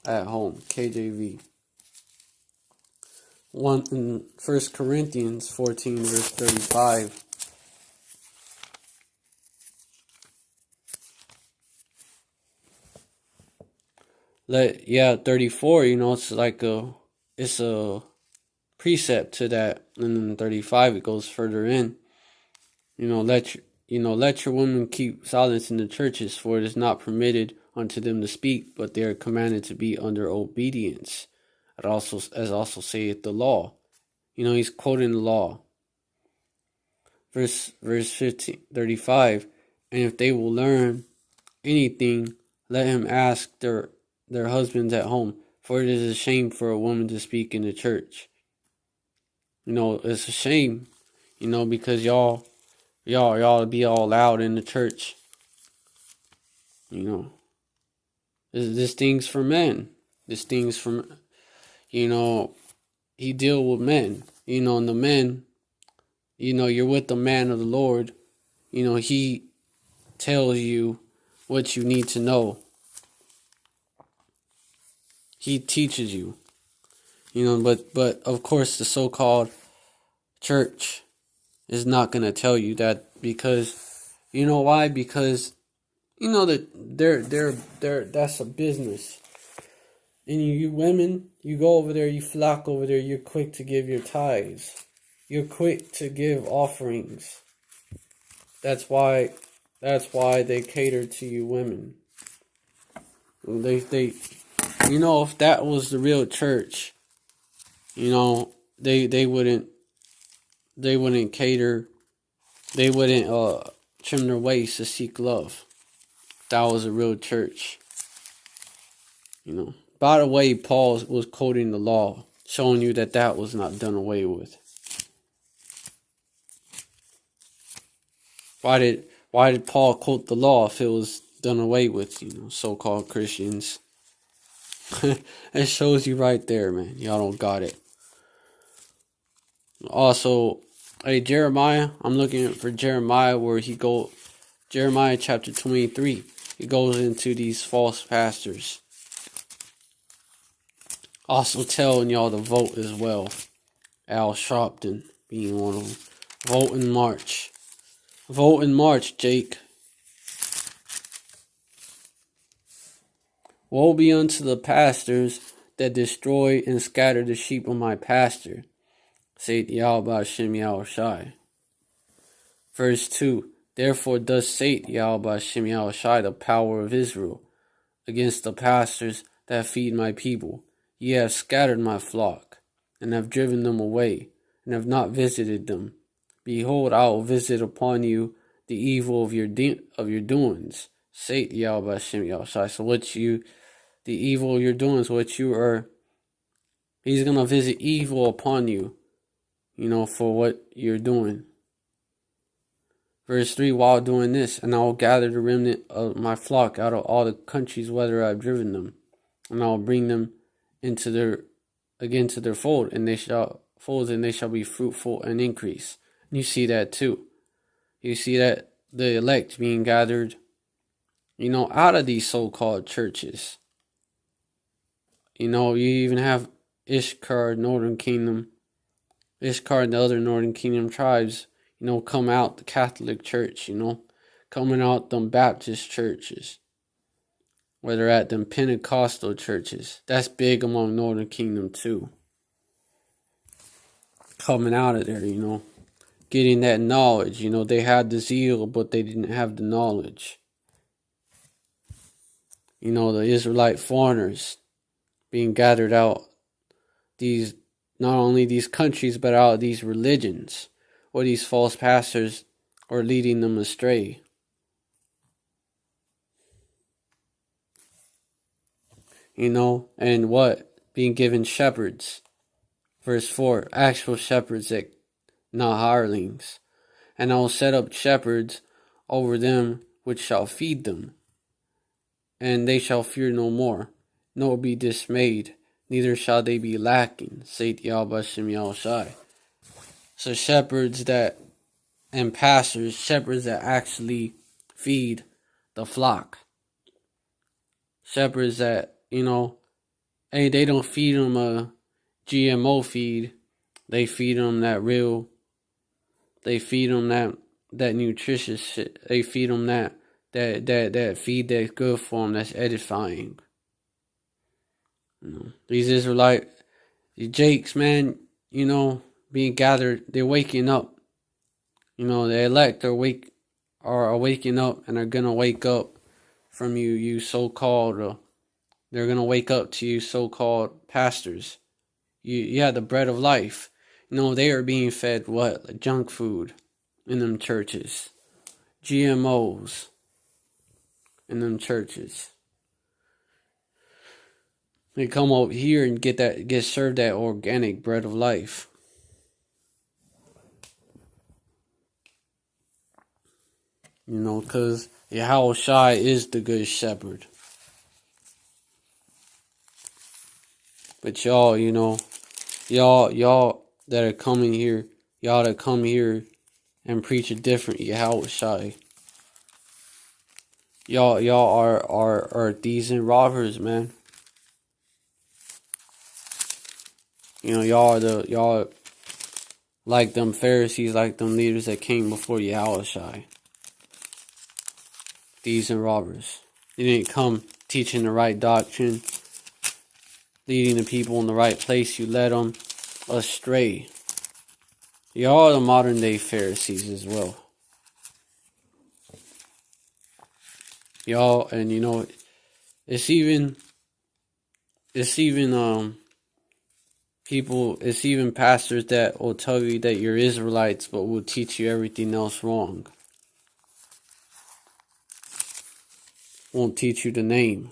at home. KJV. 1 Corinthians 14 verse 35. Let 34, it's a precept to that. And then 35 it goes further in. Let your women keep silence in the churches, for it is not permitted unto them to speak, but they are commanded to be under obedience. As also saith the law. He's quoting the law. Verse 35, and if they will learn anything, let him ask their husbands at home, for it is a shame for a woman to speak in the church. It's a shame, because y'all be all loud in the church. This thing's for men. This thing's for, he deal with men, and the men, you're with the man of the Lord. He tells you what you need to know. He teaches you, but of course the so-called church is not going to tell you that, because you know why? Because that they're that's a business. And you women, you go over there, you flock over there, you're quick to give your tithes. You're quick to give offerings. That's why they cater to you women. They if that was the real church, they wouldn't cater, they wouldn't trim their waist to seek love. That was a real church. By the way, Paul was quoting the law, showing you that was not done away with. Why did Paul quote the law if it was done away with, so-called Christians? It shows you right there, man. Y'all don't got it. Also, Jeremiah, I'm looking for Jeremiah where Jeremiah chapter 23. He goes into these false pastors. Also telling y'all to vote as well. Al Sharpton being one of them. Vote in March. Vote in March, Jake. Woe be unto the pastors that destroy and scatter the sheep of my pasture, saith Yahweh Hashem Yahushai. Verse 2, therefore thus saith Yahweh Hashem Yahushai, the power of Israel, against the pastors that feed my people. Ye have scattered my flock, and have driven them away, and have not visited them. Behold, I will visit upon you the evil of your doings, saith Yahweh Hashem Yahushai. So the evil you're doing is what you are. He's going to visit evil upon you, for what you're doing. Verse 3, while doing this, and I will gather the remnant of my flock out of all the countries whither I have driven them, and I will bring them into their fold, and they shall be fruitful and increase. And you see that too. You see that the elect being gathered, out of these so-called churches. You even have Ishkar, Northern Kingdom, Ishkar and the other Northern Kingdom tribes, come out the Catholic Church, coming out them Baptist churches, where they're at them Pentecostal churches. That's big among Northern Kingdom too. Coming out of there, getting that knowledge. They had the zeal, but they didn't have the knowledge. The Israelite foreigners being gathered out not only these countries, but out of these religions, where these false pastors are leading them astray. And what? Being given shepherds. Verse 4, actual shepherds, not hirelings. And I will set up shepherds over them which shall feed them. and they shall fear no more, nor be dismayed, neither shall they be lacking, saith Yahweh Shem Yahushai. So shepherds that, and pastors, shepherds that actually feed the flock. Shepherds that, hey, they don't feed them a GMO feed. They feed them that real, they feed them that nutritious shit. They feed them that feed that's good for them, that's edifying. These Israelite, the Jakes, man, being gathered, they're waking up. The elect are waking up and are gonna wake up from you so-called. They're gonna wake up to you so-called pastors. You have the bread of life. They are being fed what? Like junk food in them churches. GMOs in them churches. They come over here and get served that organic bread of life. Because Yahushua is the good shepherd. But y'all, y'all that are coming here, y'all that come here and preach a different Yahushua. Y'all are thieves and robbers, man. Y'all like them Pharisees, like them leaders that came before Yahushua. Thieves and robbers. They didn't come teaching the right doctrine, leading the people in the right place. You led them astray. Y'all are the modern day Pharisees as well. Y'all, and it's even people, it's even pastors that will tell you that you're Israelites, but will teach you everything else wrong. Won't teach you the name.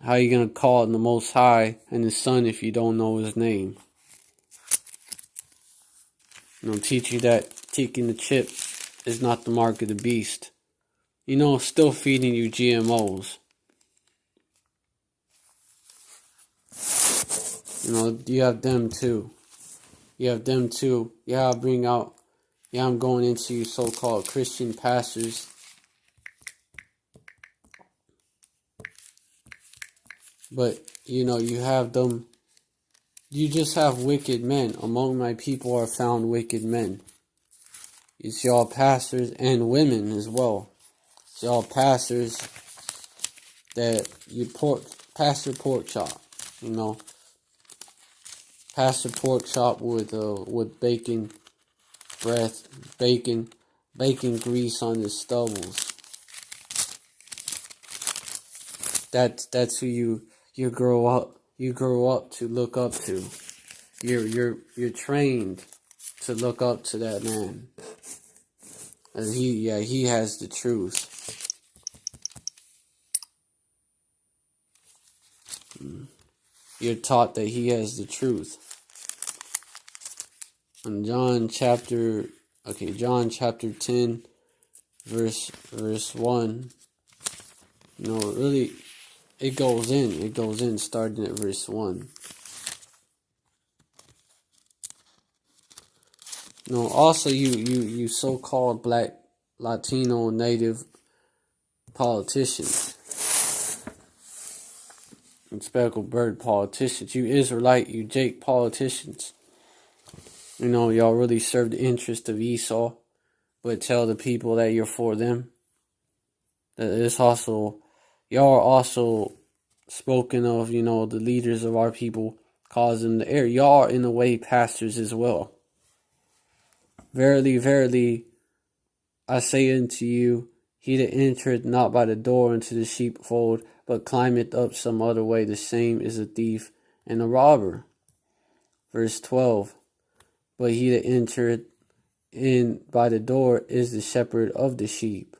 How you gonna call on the Most High and His Son if you don't know His name? Teach you that taking the chip is not the mark of the beast. Still feeding you GMOs. You have them too. Yeah, I'm going into you so-called Christian pastors. But, you have them. You just have wicked men. Among my people are found wicked men. It's y'all pastors and women as well. It's y'all pastors that Pastor Pork Chop, Pastor Pork Chop with bacon breath, bacon grease on his stubbles. That's who you grow up to look up to. You're trained to look up to that man. And he has the truth. You're taught that he has the truth. In John chapter 10, verse 1, really, it goes in starting at verse 1. Also you so-called black, Latino, native politicians and speckled bird politicians, you Israelite, you Jake politicians, y'all really serve the interest of Esau, but tell the people that you're for them. That it's also, y'all are also spoken of, the leaders of our people, cause them to err. Y'all are in a way pastors as well. Verily, verily, I say unto you, he that entereth not by the door into the sheepfold, but climbeth up some other way, the same is a thief and a robber. Verse 12, but he that entereth in by the door is the shepherd of the sheep.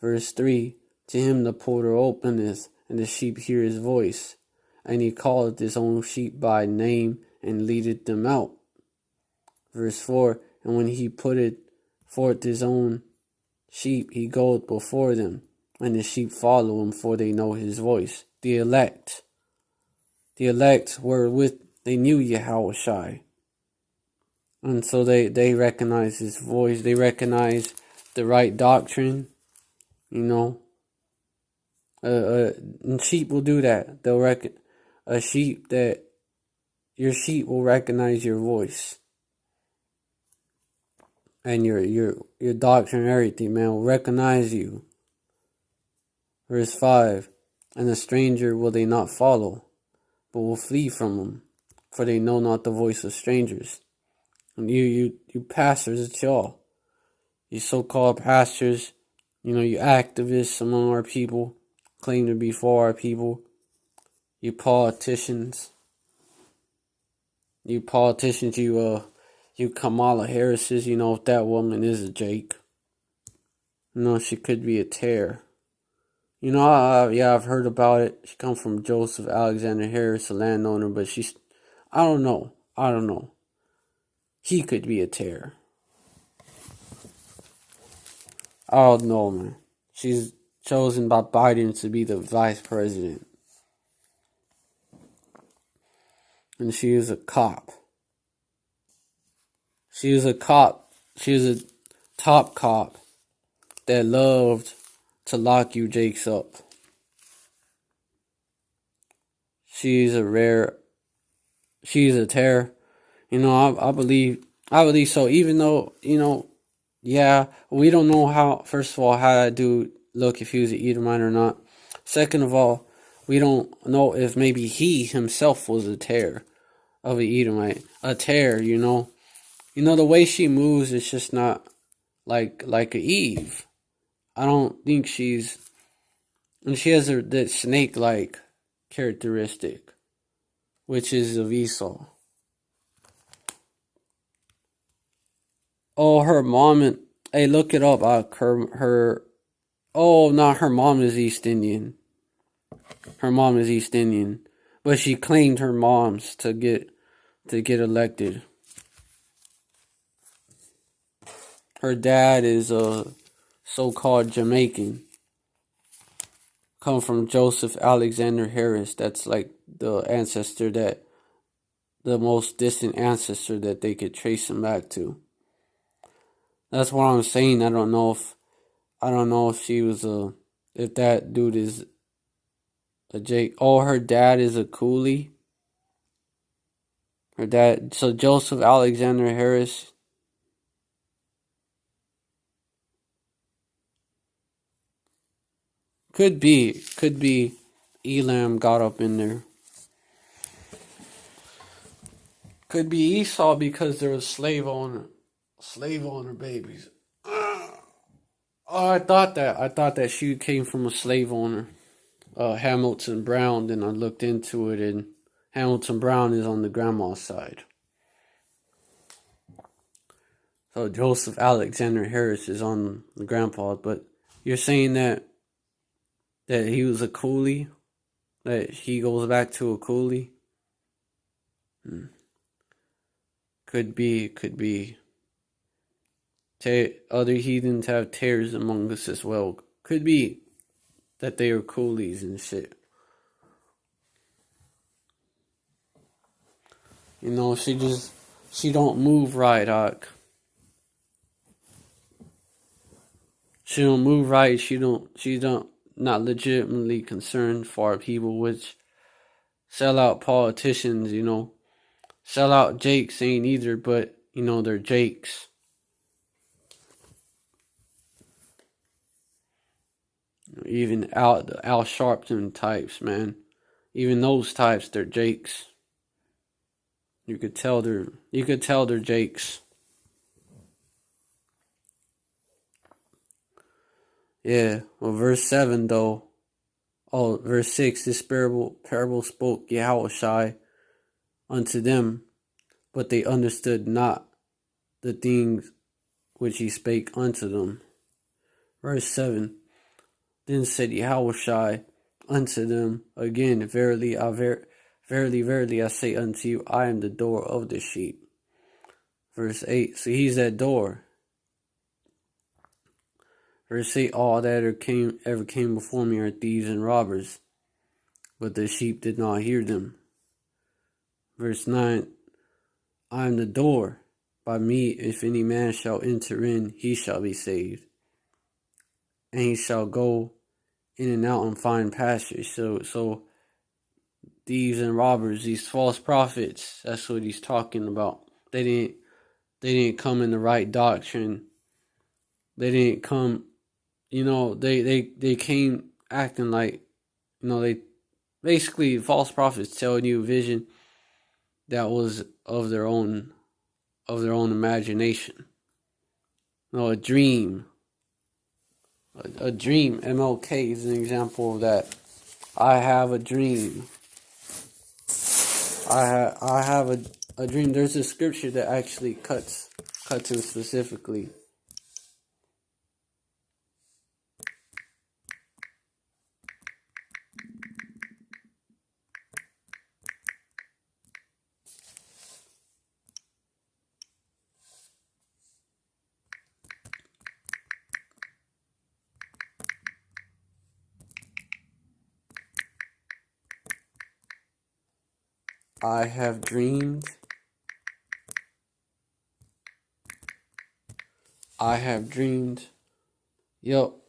Verse 3, to him the porter openeth, and the sheep hear his voice, and he calleth his own sheep by name, and leadeth them out. Verse 4, and when he putteth forth his own sheep, he goeth before them, and the sheep follow him, for they know his voice. The elect were with, they knew Yahushai. And so they recognize his voice. They recognize the right doctrine, you know. And sheep will do that. They'll your sheep will recognize your voice. And your doctrine and everything, man, will recognize you. Verse 5, and a stranger will they not follow, but will flee from them, for they know not the voice of strangers. And you pastors, it's y'all. You so-called pastors, you activists among our people, claim to be for our people. You politicians, you Kamala Harris's, if that woman is a Jake. She could be a tear. I've heard about it. She comes from Joseph Alexander Harris, a landowner, but I don't know. He could be a tear. I don't know, man. She's chosen by Biden to be the vice president. And she is a cop. She was a top cop that loved to lock you Jakes up. She's a terror. I believe so. Even though, we don't know how that dude look, if he was an Edomite or not. Second of all, we don't know if maybe he himself was a terror of an Edomite. A terror, the way she moves is just not like a Eve. I don't think and she has that snake-like characteristic, which is of Esau. Oh, her mom, hey, look it up. Her mom is East Indian. Her mom is East Indian, but she claimed her mom's to get elected. Her dad is a so-called Jamaican. Come from Joseph Alexander Harris. That's like the most distant ancestor that they could trace him back to. That's what I'm saying. I don't know if she was if that dude is a Jake. Oh, her dad is a coolie. Her dad, so Joseph Alexander Harris. Could be Elam got up in there. Could be Esau because there was slave owner babies. Oh, I thought that she came from a slave owner, Hamilton Brown. Then I looked into it, and Hamilton Brown is on the grandma's side. So Joseph Alexander Harris is on the grandpa's. But you're saying that he was a coolie, that he goes back to a coolie. Could be. Other heathens have tares among us as well. Could be that they are coolies and shit. She don't move right, Doc. She don't move right. She's not legitimately concerned for our people, which sell out politicians, sell out Jakes ain't either, but they're Jakes. Even Al Sharpton types, man. Even those types, they're Jakes. You could tell they're Jakes. Yeah. Well, verse 7 though. Oh, verse 6. This parable spoke Yahushai unto them, but they understood not the things which he spake unto them. Verse 7. Then said Yahushai unto them again, verily, verily, I say unto you, I am the door of the sheep. Verse 8. So he's that door. Verse 8, all that ever came before me are thieves and robbers, but the sheep did not hear them. Verse 9, I am the door. By me, if any man shall enter in, he shall be saved. And he shall go in and out and find pasture. So thieves and robbers, these false prophets, that's what he's talking about. They didn't come in the right doctrine. They didn't come, they came acting like, they basically false prophets telling you a vision that was of their own imagination. A dream. A dream. MLK is an example of that. I have a dream. I have a dream. There's a scripture that actually cuts it specifically. I have dreamed. I have dreamed. Yup.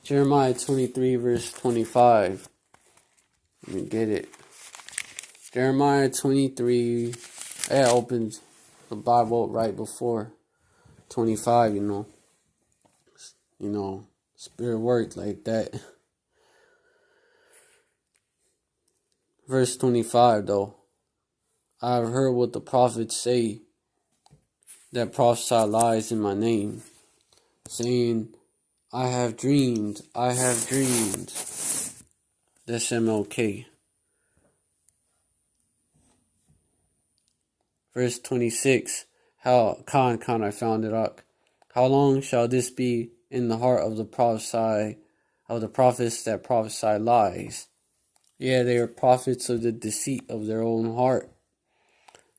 Jeremiah 23 verse 25. Let me get it. Jeremiah 23. It opens the Bible right before 25, Spirit worked like that. Verse 25, though. I have heard what the prophets say that prophesy lies in my name, saying, I have dreamed. That's MLK. Verse 26, I found it out. How long shall this be in the heart of the prophets that prophesy lies? Yeah, they are prophets of the deceit of their own heart.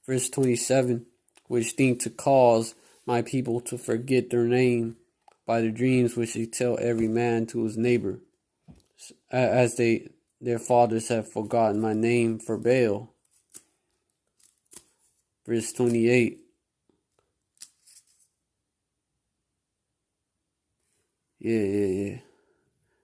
Verse 27, which think to cause my people to forget their name by the dreams which they tell every man to his neighbor, as their fathers have forgotten my name for Baal. Verse 28. Yeah.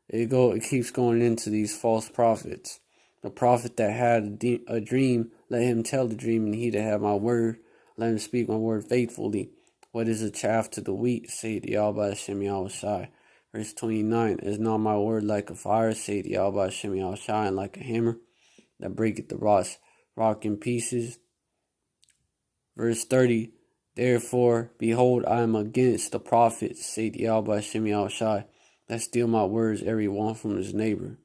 It keeps going into these false prophets. The prophet that had a dream, let him tell the dream, and he that had my word, let him speak my word faithfully. What is the chaff to the wheat? Say the Yahweh Hashem Yahushai. Verse 29, is not my word like a fire? Say the Yahweh Hashem Yahushai, and like a hammer that breaketh the rock in pieces. Verse 30, therefore, behold, I am against the prophets, say the Yahweh Hashem Yahushai, that steal my words, every one from his neighbor.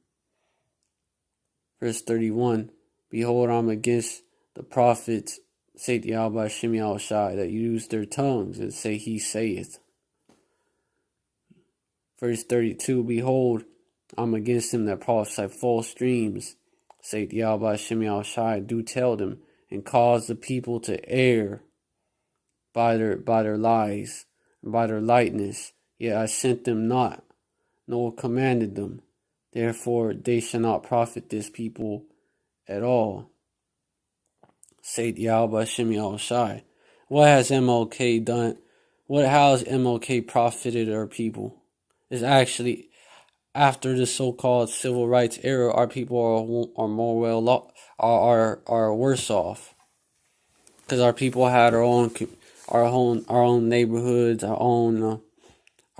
Verse 31, behold, I am against the prophets, say the Yahweh Hashem Yahushai, that use their tongues and say he saith. Verse 32, behold, I am against them that prophesy false dreams, say the Yahweh Hashem Yahushai, do tell them, and cause the people to err by their lies, and by their lightness. Yet I sent them not, nor commanded them. Therefore they shall not profit this people at all. Say Yahweh Hashem Yahushai. What has MLK done? How has MLK profited our people? It's actually, after the so-called civil rights era, our people are more are worse off, because our people had our own neighborhoods, our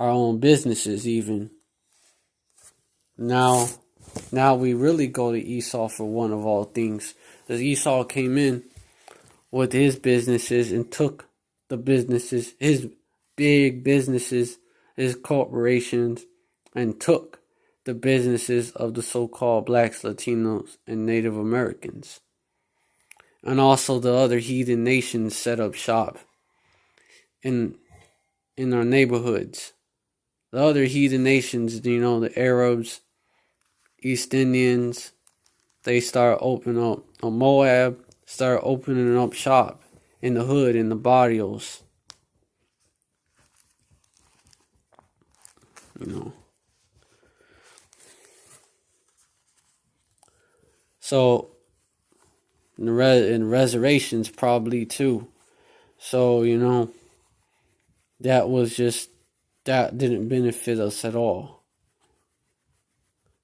own businesses even. Now we really go to Esau for one of all things. Because Esau came in with his businesses and took the businesses, his big businesses, his corporations, and took the businesses of the so-called blacks, Latinos, and Native Americans. And also the other heathen nations set up shop in our neighborhoods. The other heathen nations, the Arabs, East Indians, they start opening up. Moab start opening up shop in the hood, in the barrios. You know. So, in reservations probably too. So, you know, that didn't benefit us at all.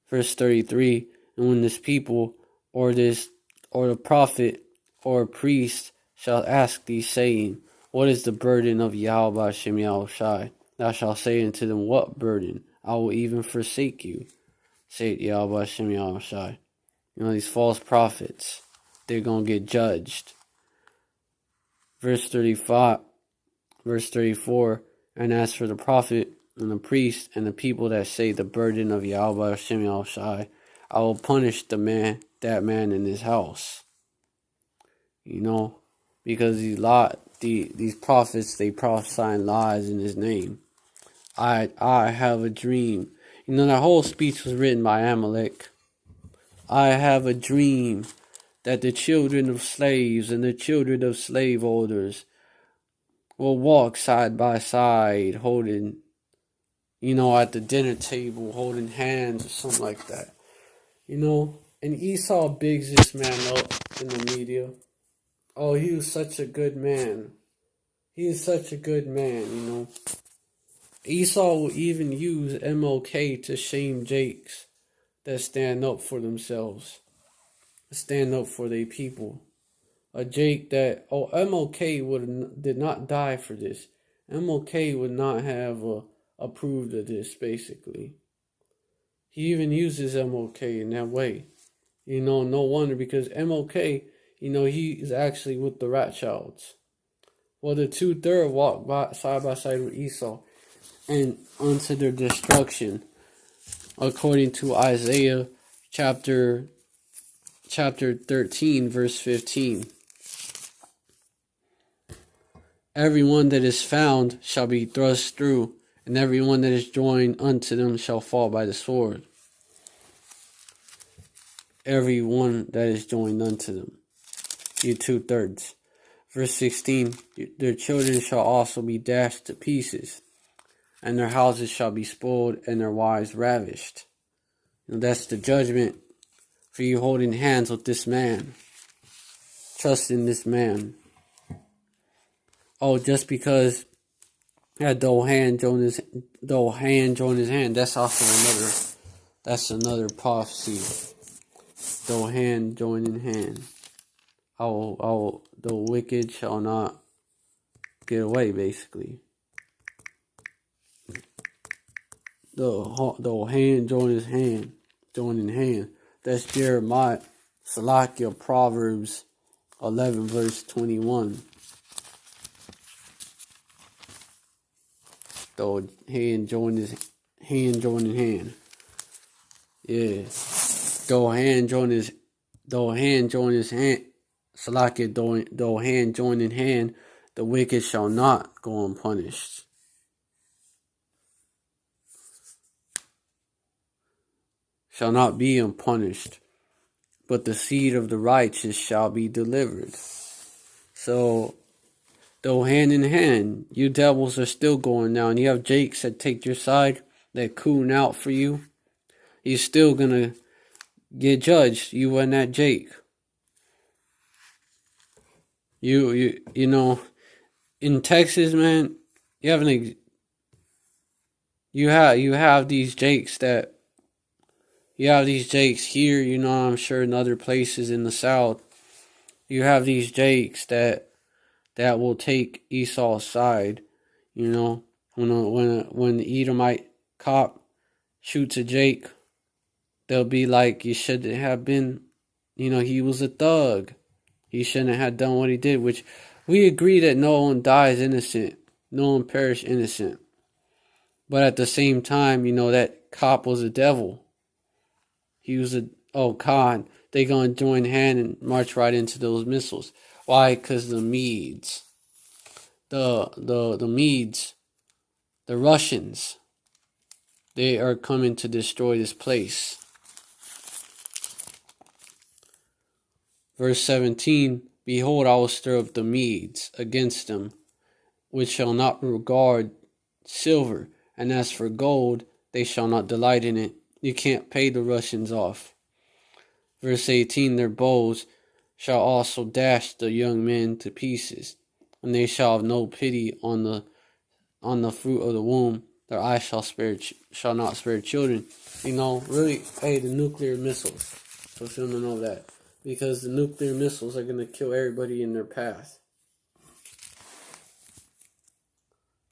Verse 33, and when this people or the prophet or priest shall ask thee, saying, what is the burden of Yahweh Hashem Yahushai? Thou shalt say unto them, what burden? I will even forsake you, saith Yahweh Hashem Yahushai. You know, these false prophets, they're going to get judged. Verse 34, and as for the prophet and the priest and the people that say the burden of Yahweh Hashem Yahushai, I will punish that man in his house. You know, because these prophets, they prophesying lies in his name. I have a dream. You know, that whole speech was written by Amalek. I have a dream that the children of slaves and the children of slave holders will walk side by side, holding, you know, at the dinner table, holding hands or something like that. You know, and Esau bigs this man up in the media. Oh, he was such a good man. He is such a good man, you know. Esau will even use MLK to shame Jakes that stand up for themselves, stand up for their people. A Jake that, MLK did not die for this. MLK would not have approved of this, basically. He even uses MLK in that way. You know, no wonder, because MLK, you know, he is actually with the Rothschilds. Well, the 2/3 walked side by side with Esau and unto their destruction, according to Isaiah chapter 13, verse 15. Everyone that is found shall be thrust through, and everyone that is joined unto them shall fall by the sword. Everyone that is joined unto them. You 2/3. Verse 16, their children shall also be dashed to pieces, and their houses shall be spoiled, and their wives ravished. And that's the judgment for you holding hands with this man, trusting this man. Oh, just because though hand join his hand, that's also another prophecy. Though hand join in hand, the wicked shall not get away, basically. The hand join in hand. That's Jeremiah, Salakia, Proverbs 11, verse 21. The hand join in hand. Yeah. Though hand join his hand. Salakia, though hand join in hand, the wicked shall not go unpunished. Shall not be unpunished, but the seed of the righteous shall be delivered. So, though hand in hand, you devils are still going down. You have Jakes that take your side, that coon out for you. You're still gonna get judged. You and that Jake. You know, in Texas, man, you have these Jakes that. You have these Jakes here, you know, I'm sure in other places in the South. You have these Jakes that will take Esau's side, you know. When the Edomite cop shoots a Jake, they'll be like, you shouldn't have been, you know, he was a thug. He shouldn't have done what he did, which we agree that no one dies innocent. No one perished innocent. But at the same time, you know, that cop was a devil. He was God, they gonna join hand and march right into those missiles. Why? Because the Medes, the Medes, the Russians, they are coming to destroy this place. Verse 17, Behold, I will stir up the Medes against them, which shall not regard silver, and as for gold, they shall not delight in it. You can't pay the Russians off. Verse 18, their bows shall also dash the young men to pieces, and they shall have no pity on the fruit of the womb. Their eyes shall not spare children. Really, hey, the nuclear missiles. So if you don't know that, because the nuclear missiles are gonna kill everybody in their path.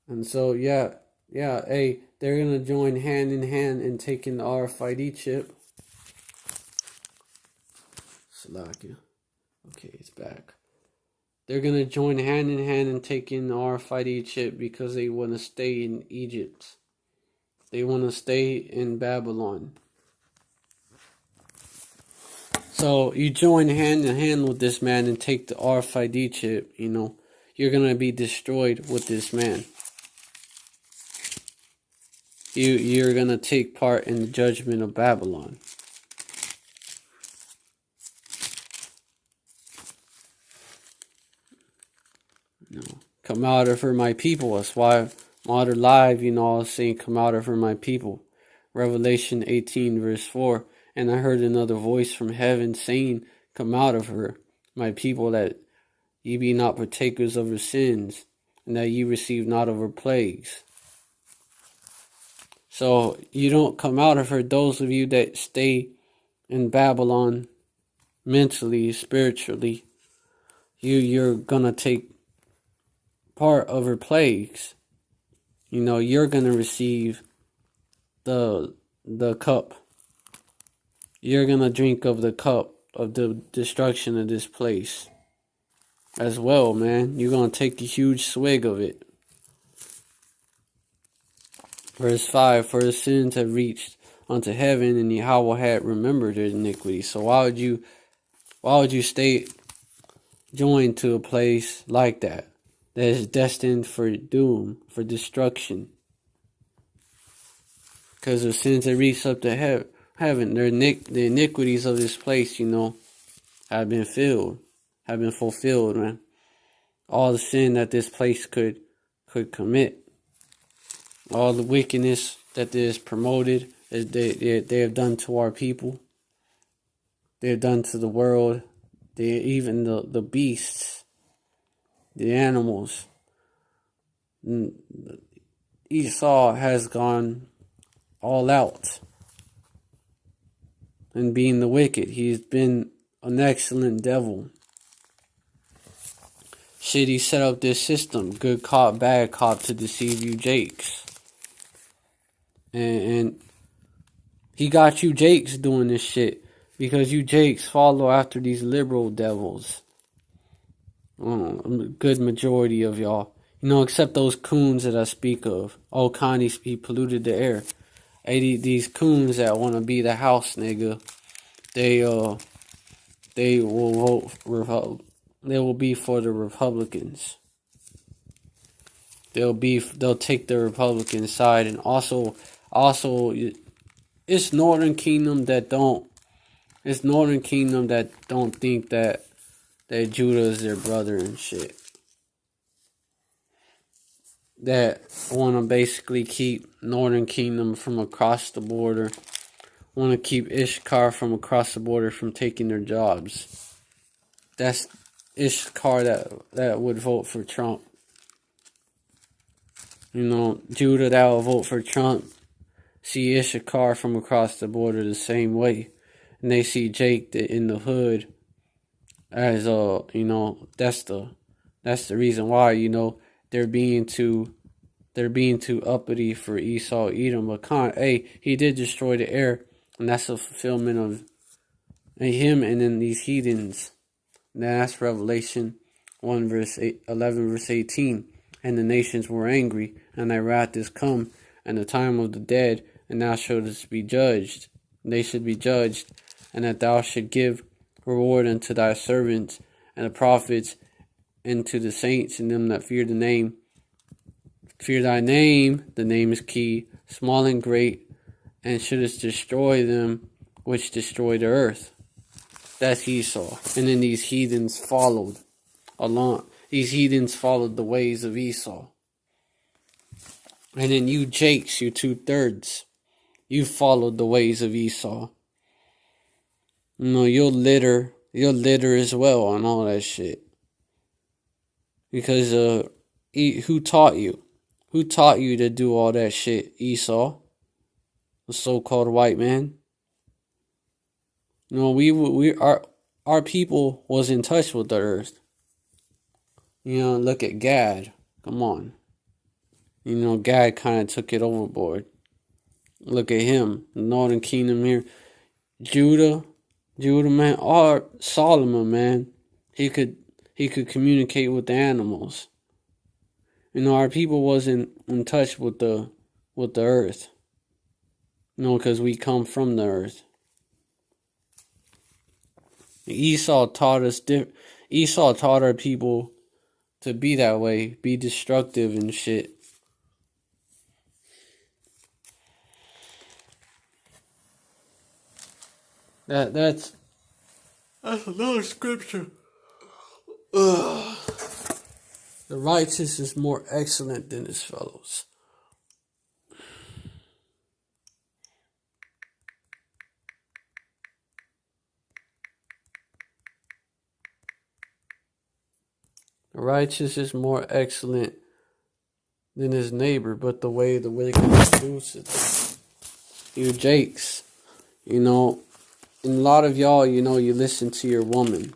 And so hey, they're gonna join hand in hand in taking the RFID chip. Slovakia. Okay, it's back. They're going to join hand in hand in taking the RFID chip because they want to stay in Egypt. They want to stay in Babylon. So you join hand in hand with this man and take the RFID chip, you're going to be destroyed with this man. You're going to take part in the judgment of Babylon. Come out of her, my people. That's why Modern Live, I was saying, come out of her, my people. Revelation 18, verse 4. And I heard another voice from heaven saying, come out of her, my people, that ye be not partakers of her sins, and that ye receive not of her plagues. So you don't come out of her. Those of you that stay in Babylon mentally, spiritually, you're gonna take part of her plagues. You're gonna receive the cup. You're gonna drink of the cup of the destruction of this place as well, man. You're gonna take a huge swig of it. Verse 5, for his sins have reached unto heaven, and Yahweh had remembered his iniquity. So why would you stay joined to a place like that is destined for doom, for destruction? Because the sins that reach up to heaven, the iniquities of this place, have been fulfilled, man. All the sin that this place could commit, all the wickedness that is promoted, they have done to our people, they have done to the world, even the beasts, the animals. Esau has gone all out and being the wicked. He's been an excellent devil. Shit, he set up this system, good cop, bad cop, to deceive you Jakes. And he got you Jakes doing this shit because you Jakes follow after these liberal devils. A good majority of y'all. Except those coons that I speak of. Oh, Connie, he polluted the air. Hey, these coons that want to be the house nigga, they will vote they will be for the Republicans. They'll take the Republican side, and also it's Northern Kingdom that don't think that Judah is their brother and shit. That want to basically keep Northern Kingdom from across the border. Want to keep Issachar from across the border from taking their jobs. That's Issachar that would vote for Trump. Judah that will vote for Trump see Issachar from across the border the same way. And they see Jake in the hood as that's the reason why, they're being too uppity for Esau Edom. But he did destroy the air, and that's a fulfillment of him and then these heathens. And that's Revelation 1 verse 11 verse 18. And the nations were angry, and thy wrath is come, and the time of the dead, and thou shouldest be judged. They should be judged, and that thou should give reward unto thy servants and the prophets, and to the saints and them that fear the name. Fear thy name, the name is key, small and great, and shouldest destroy them which destroy the earth. That's Esau. And then these heathens followed. along. These heathens followed the ways of Esau. And then you Jakes, you 2/3, you followed the ways of Esau. You know, you'll litter as well on all that shit. Because who taught you? Who taught you to do all that shit, Esau? The so-called white man. You know, our people was in touch with the earth. You know, look at Gad. Come on. You know, Gad kind of took it overboard. Look at him, the northern kingdom here. Judah, man, or Solomon, man. He could communicate with the animals. You know, our people wasn't in touch with the earth. You know, because we come from the earth. Esau taught our people to be that way, be destructive and shit. That's another scripture. Ugh. The righteous is more excellent than his fellows. The righteous is more excellent than his neighbor, but the way the wicked produces. You Jakes, you know, and a lot of y'all, you know, you listen to your woman.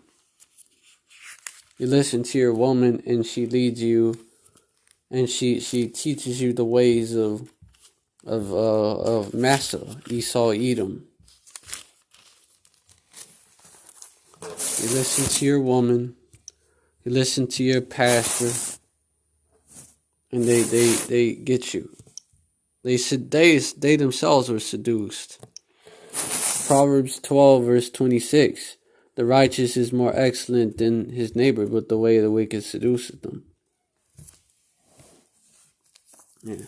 You listen to your woman, and she leads you, and she teaches you the ways of Massa, Esau, Edom. You listen to your woman. You listen to your pastor, and they get you. They themselves were seduced. Proverbs 12 verse 26. The righteous is more excellent than his neighbor, but the way of the wicked seduces them. Yeah.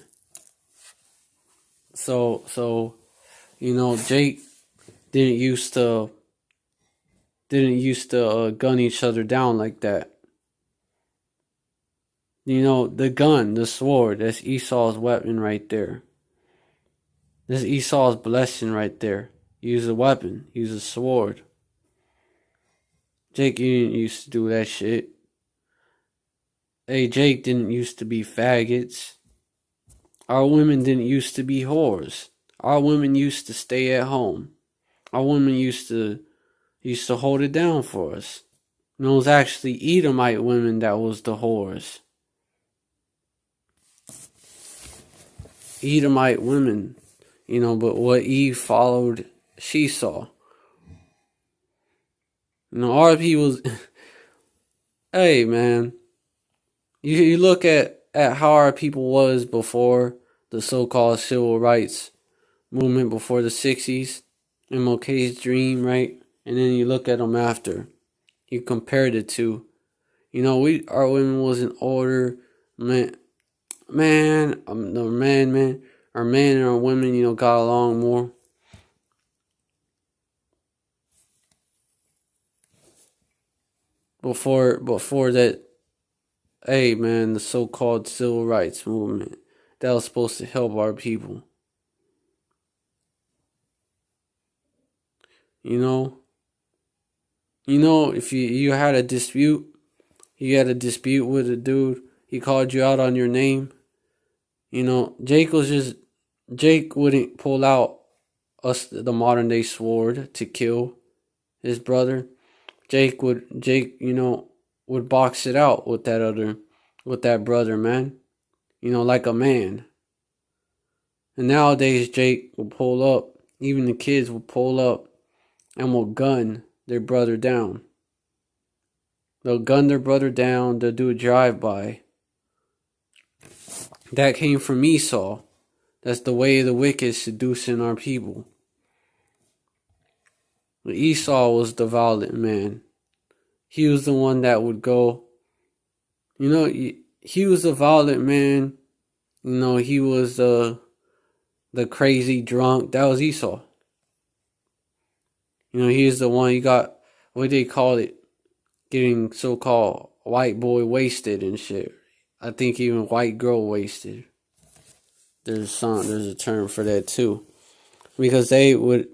So, you know, Jake didn't used to gun each other down like that. You know, the gun, the sword, that's Esau's weapon right there. That's Esau's blessing right there. Use a weapon, use a sword. Jake, you didn't used to do that shit. Hey, Jake didn't used to be faggots. Our women didn't used to be whores. Our women used to stay at home. Our women used to hold it down for us. And it was actually Edomite women that was the whores. Edomite women, you know, but what Eve followed, she saw. You know, our people's... Hey, man. You look at how our people was before the so-called civil rights movement, before the 60s, MLK's dream, right? And then you look at them after. You compare the two. You know, our women was in order, man. Our men and our women, you know, got along more. Before that, hey man, the so-called civil rights movement that was supposed to help our people. You know, if you had a dispute, with a dude, he called you out on your name. You know, Jake wouldn't pull out the modern day sword to kill his brother. Jake would box it out with that brother, man. You know, like a man. And nowadays Jake will pull up, even the kids will pull up and will gun their brother down. They'll gun their brother down, they'll do a drive-by. That came from Esau. That's the way of the wicked seducing our people. But Esau was the violent man. He was the one that would go, you know, he was a violent man. You know, he was the crazy drunk. That was Esau. You know, he is the one, you got, what they call it, getting so-called white boy wasted and shit. I think even white girl wasted. There's a term for that too. Because they would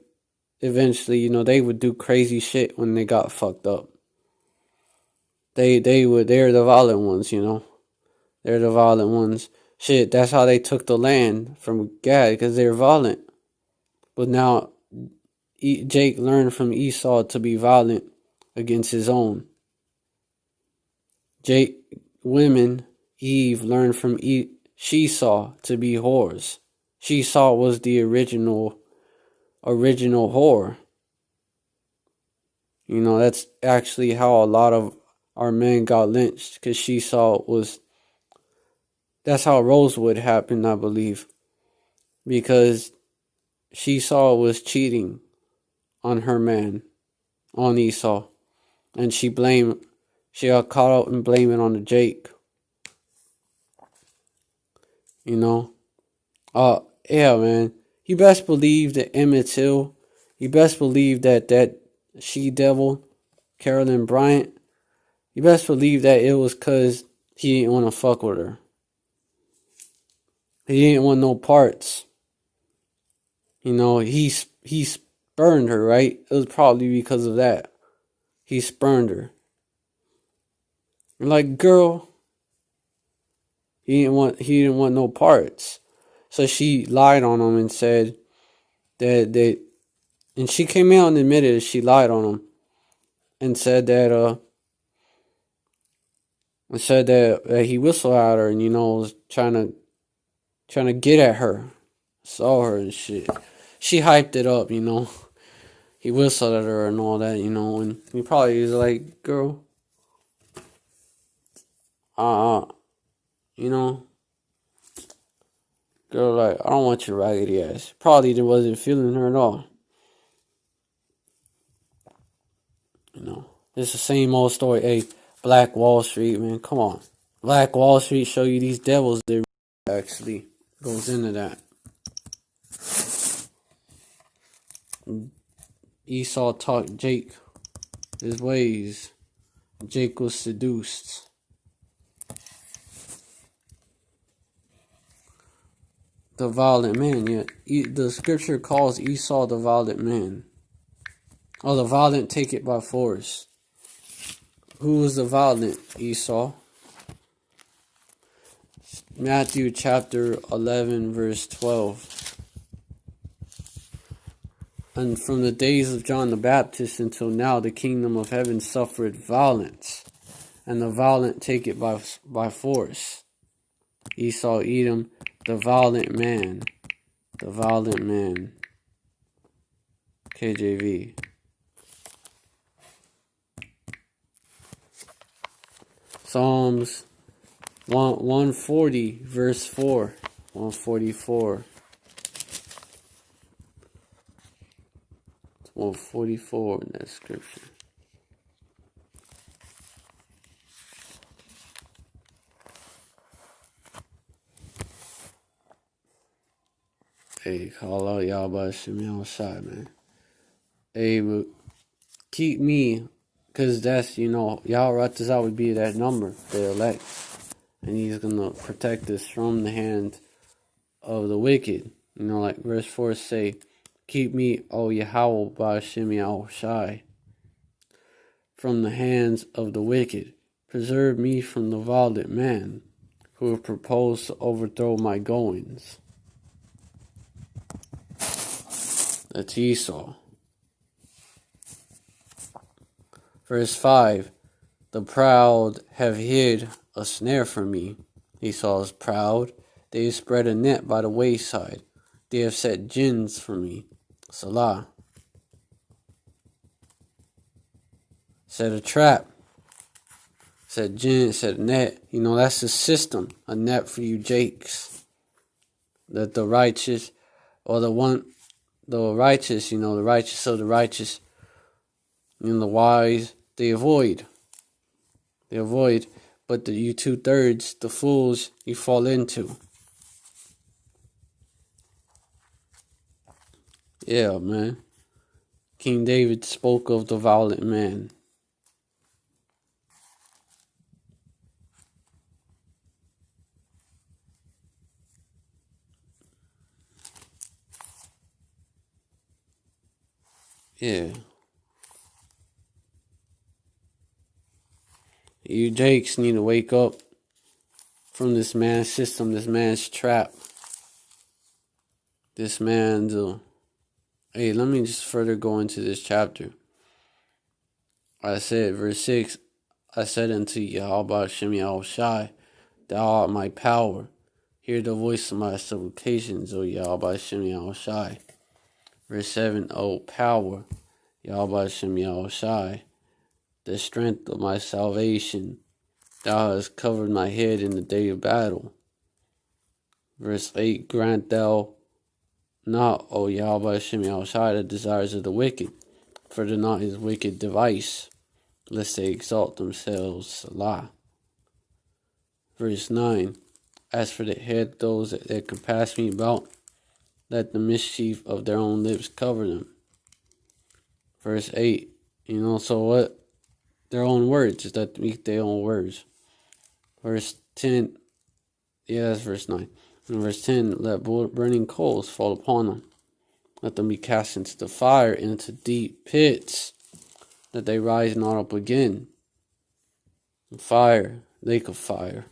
eventually, they would do crazy shit when they got fucked up. They're the violent ones, They're the violent ones. Shit, that's how they took the land from Gad, because they're violent. But now Jake learned from Esau to be violent against his own. Eve learned from Shesaw to be whores. Shesaw was the original whore. That's actually how a lot of our men got lynched, because that's how Rosewood happened, I believe. Because was cheating on her man, on Esau. And she got caught out and blamed it on the Jake. Yeah, man. You best believe that Emmett Till, you best believe that she-devil, Carolyn Bryant, you best believe that it was because he didn't want to fuck with her. He didn't want no parts. He spurned her, right? It was probably because of that. He spurned her. Like, girl, he didn't want no parts. So she lied on him and said that and she came out and admitted that she lied on him and said that he whistled at her and was trying to get at her, saw her and shit. She hyped it up, He whistled at her and all that, and he probably was like, girl, girl, like, I don't want your raggedy ass. Probably wasn't feeling her at all. It's the same old story. Hey, Black Wall Street, man, come on. Black Wall Street show you these devils that actually goes into that. Esau taught Jake his ways. Jake was seduced. The violent man, yeah. The scripture calls Esau the violent man. Oh, the violent take it by force. Who was the violent? Esau. Matthew chapter 11, verse 12. And from the days of John the Baptist until now, the kingdom of heaven suffered violence, and the violent take it by force. Esau, Edom, the violent man. The violent man. KJV. Psalms 140, verse 4. 144. 144 in that scripture. Hey, call out y'all by me outside, man. Hey, but keep me, because that's, y'all Ratazah would be that number, the elect. And he's going to protect us from the hand of the wicked. Like verse 4 say, keep me, O Yahweh, Ba'ashem Yahushai, from the hands of the wicked. Preserve me from the violent man who have proposed to overthrow my goings. That's Esau. Verse 5, the proud have hid a snare for me. Esau is proud. They have spread a net by the wayside. They have set gins for me. Salah. Set a trap. Set gin, set net. That's the system. A net for you jakes. That the righteous, or the righteous, the righteous of the righteous, the wise, they avoid. But you 2/3, the fools, you fall into. Yeah, man. King David spoke of the violent man. Yeah. You Jakes need to wake up from this man's system, this man's trap. This man's... Hey, let me just further go into this chapter. I said, verse 6, I said unto Yahweh Shem Yahushai, Thou art my power. Hear the voice of my supplications, O Yahweh Shem Yahushai. Verse 7, O power, Yahweh Shem Yahushai, the strength of my salvation. Thou hast covered my head in the day of battle. Verse 8, grant thou not, O Yahweh Shem Yahushai, the desires of the wicked, further not his wicked device, lest they exalt themselves. Salah. Verse 9, as for the head, those that compass me about, let the mischief of their own lips cover them. Verse 8, so what? Their own words, is that meet their own words. Verse 10, that's verse 9. In verse 10, let burning coals fall upon them. Let them be cast into the fire, into deep pits, that they rise not up again. Fire, lake of fire,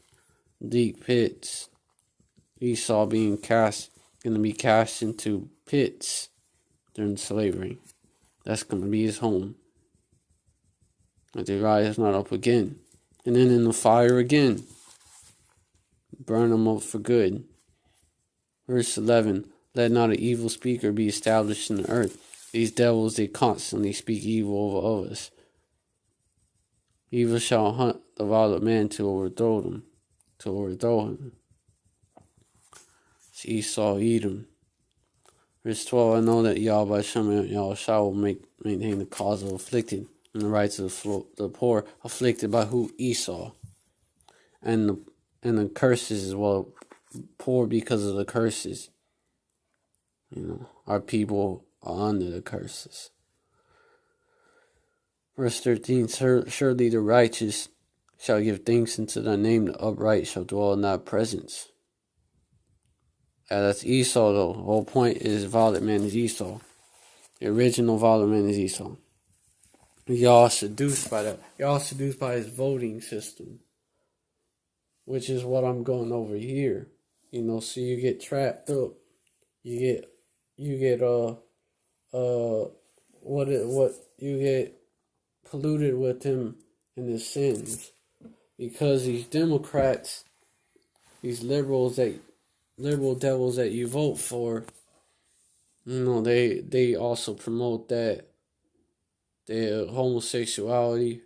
deep pits. Esau going to be cast into pits during slavery. That's going to be his home. That they rise not up again. And then in the fire again. Burn them up for good. Verse 11, let not an evil speaker be established in the earth. These devils, they constantly speak evil over us. Evil shall hunt the violent man to overthrow him. It's Esau, Edom. Verse 12, I know that Yahweh Shem Yahushua will maintain the cause of afflicted and the rights of the poor, afflicted by who? Esau. And the curses as well. Poor because of the curses. Our people are under the curses. Verse 13, surely the righteous shall give thanks unto thy name, the upright shall dwell in thy presence. That's Esau though. The whole point is violent man is Esau. The original violent man is Esau. Y'all seduced by that. Y'all seduced by his voting system. Which is what I'm going over here. So you get trapped up. You get polluted with him and his sins. Because these Democrats, these liberal devils that you vote for, they also promote that the homosexuality.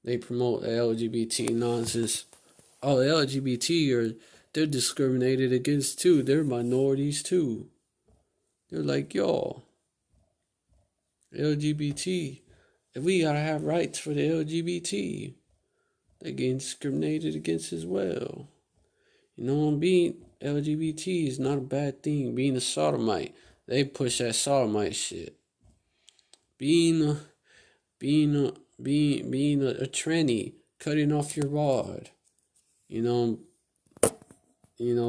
They promote the LGBT nonsense. Oh, the LGBT they're discriminated against too. They're minorities too. They're like, y'all, LGBT, we gotta have rights for the LGBT. They're getting discriminated against as well. Being LGBT is not a bad thing. Being a sodomite, they push that sodomite shit. Being a tranny, cutting off your rod.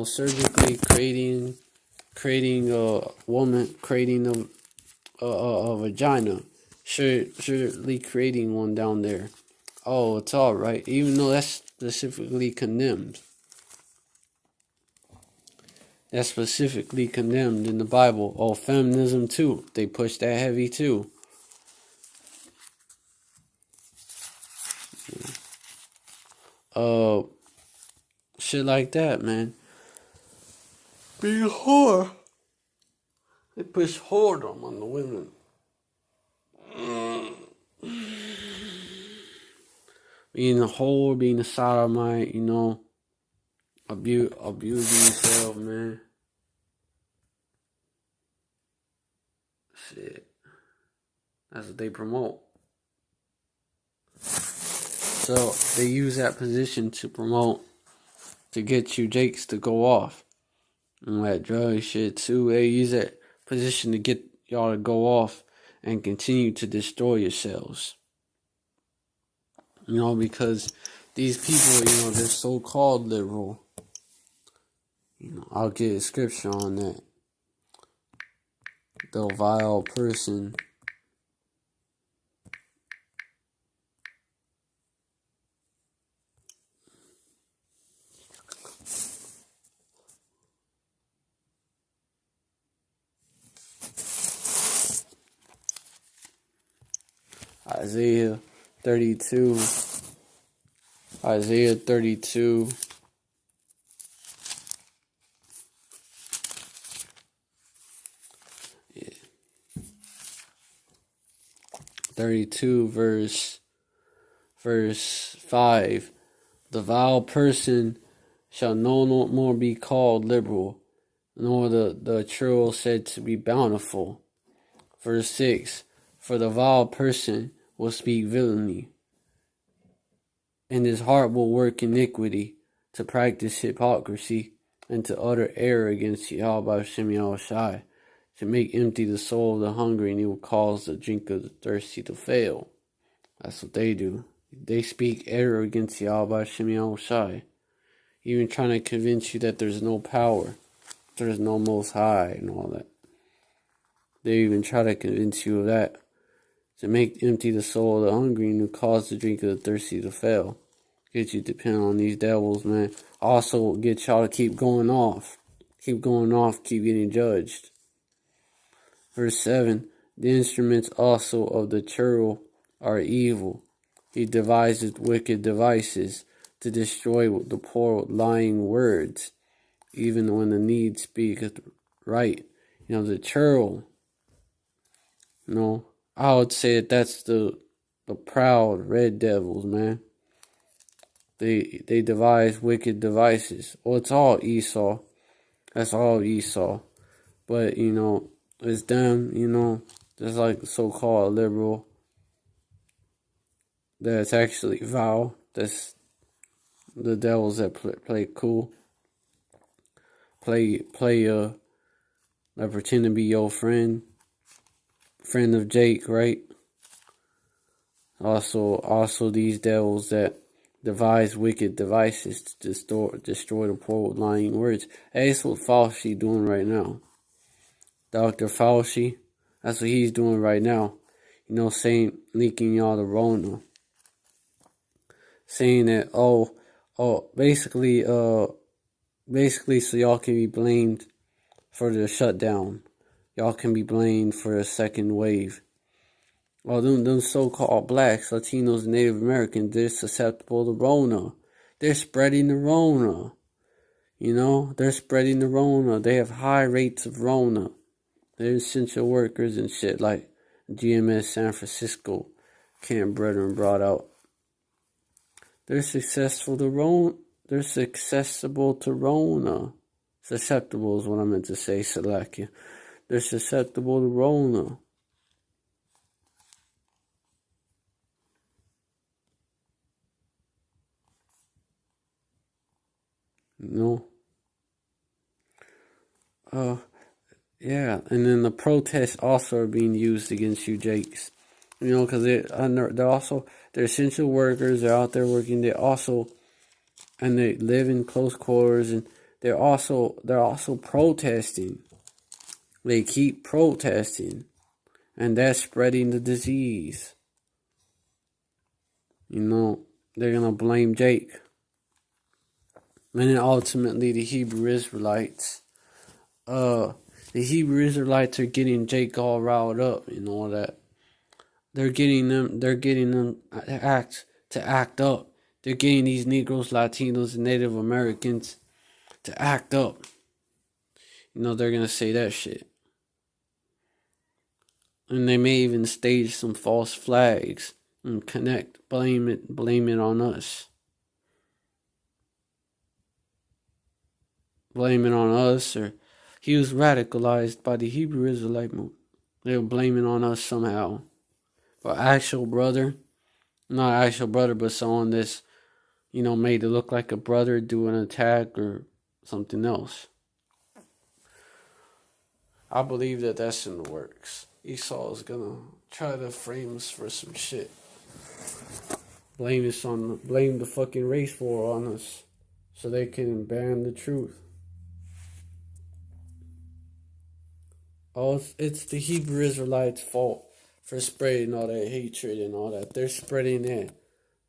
Surgically creating a woman, creating a vagina, surely creating one down there. Oh, it's all right, even though that's specifically condemned. That's specifically condemned in the Bible. Oh, feminism too. They push that heavy too. Shit like that, man. Being a whore. They push whoredom on the women. Being a whore, being a sodomite, abusing yourself, man. Shit. That's what they promote. So they use that position to promote, to get you Jakes to go off. And that drug shit too. They use that position to get y'all to go off and continue to destroy yourselves. Because these people, they're so-called liberal. I'll get a scripture on that. The vile person Isaiah 32. Isaiah 32. 32 verse 5. The vile person shall no more be called liberal, nor the churl said to be bountiful. Verse 6. For the vile person will speak villainy, and his heart will work iniquity, to practice hypocrisy, and to utter error against Yahweh Shem Yahushai, to make empty the soul of the hungry, and he will cause the drink of the thirsty to fail. That's what they do. They speak error against Yahweh Shem Yahushai, even trying to convince you that there's no power, there's no Most High, and all that. They even try to convince you of that, to make empty the soul of the hungry and to cause the drink of the thirsty to fail. Get you depend on these devils, man. Also get y'all to keep going off, keep getting judged. Verse 7. The instruments also of the churl are evil. He deviseth wicked devices to destroy the poor with lying words, even when the need speaketh right. The churl, I would say that's the proud red devils, man. They devise wicked devices. Well, it's all Esau. That's all Esau. But, it's them, just like the so-called liberal that's actually vile. That's the devils that play cool. Play that pretend to be your friend of Jake, right? Also these devils that devise wicked devices to destroy the poor with lying words. Hey, that's what Fauci doing right now. Dr. Fauci, that's what he's doing right now. Leaking y'all the Rona. Saying that, basically so y'all can be blamed for the shutdown. Y'all can be blamed for a second wave. Well, them so-called blacks, Latinos, and Native Americans, they're susceptible to Rona. They're spreading the Rona. They're spreading the Rona. They have high rates of Rona. They're essential workers and shit like GMS San Francisco, Camp Brethren brought out. They're susceptible to Rona. Susceptible is what I meant to say, Salakia. They're susceptible to Rona. Yeah, and then the protests also are being used against you, Jakes. Because they're essential workers. They're out there working. And they live in close quarters, and they're also protesting. They keep protesting, and that's spreading the disease. They're gonna blame Jake, and then ultimately the Hebrew Israelites. The Hebrew Israelites are getting Jake all riled up and all that. They're getting them to act up. They're getting these Negroes, Latinos, and Native Americans to act up. They're gonna say that shit. And they may even stage some false flags and blame it on us. Blame it on us, or he was radicalized by the Hebrew Israelite movement. They'll blame it on us somehow. But actual brother, not actual brother, but someone that's, made to look like a brother do an attack or something else. I believe that that's in the works. Esau is gonna try to frame us for some shit. Blame the fucking race war on us, so they can ban the truth. It's the Hebrew Israelites' fault for spreading all that hatred and all that. They're spreading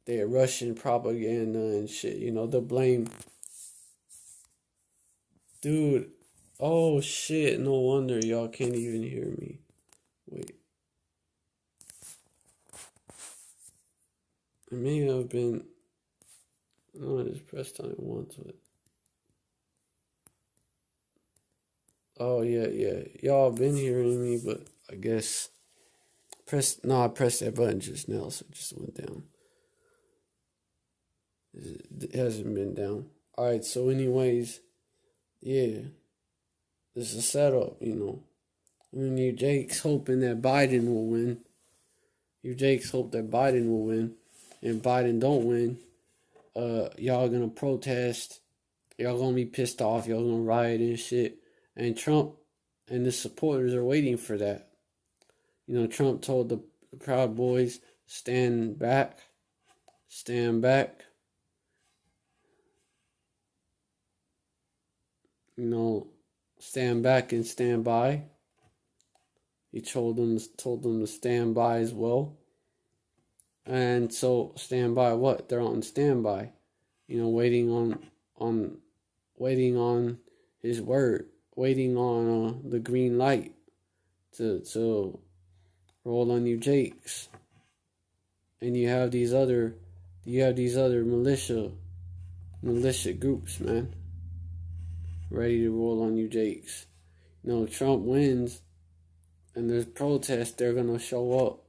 their Russian propaganda and shit. They'll blame. Dude, oh shit, no wonder y'all can't even hear me. Wait. It may have been. No, I just pressed on it once. But... Oh, yeah. Y'all been hearing me, but I guess. I pressed that button just now, so it just went down. It hasn't been down. Alright, so, anyways, yeah. This is a setup, you know. And you Jake's hoping that Biden will win. You Jake's hope that Biden will win. And Biden don't win. Y'all gonna protest. Y'all gonna be pissed off. Y'all gonna riot and shit. And Trump and his supporters are waiting for that. You know, Trump told the Proud Boys, stand back. Stand back. You know, stand back and stand by. He told them to stand by as well. And so stand by what? They're on standby. You know, waiting on his word, waiting on the green light to roll on you Jakes. And you have these other militia groups, man, ready to roll on you Jakes. You know, Trump wins and there's protests, they're gonna show up.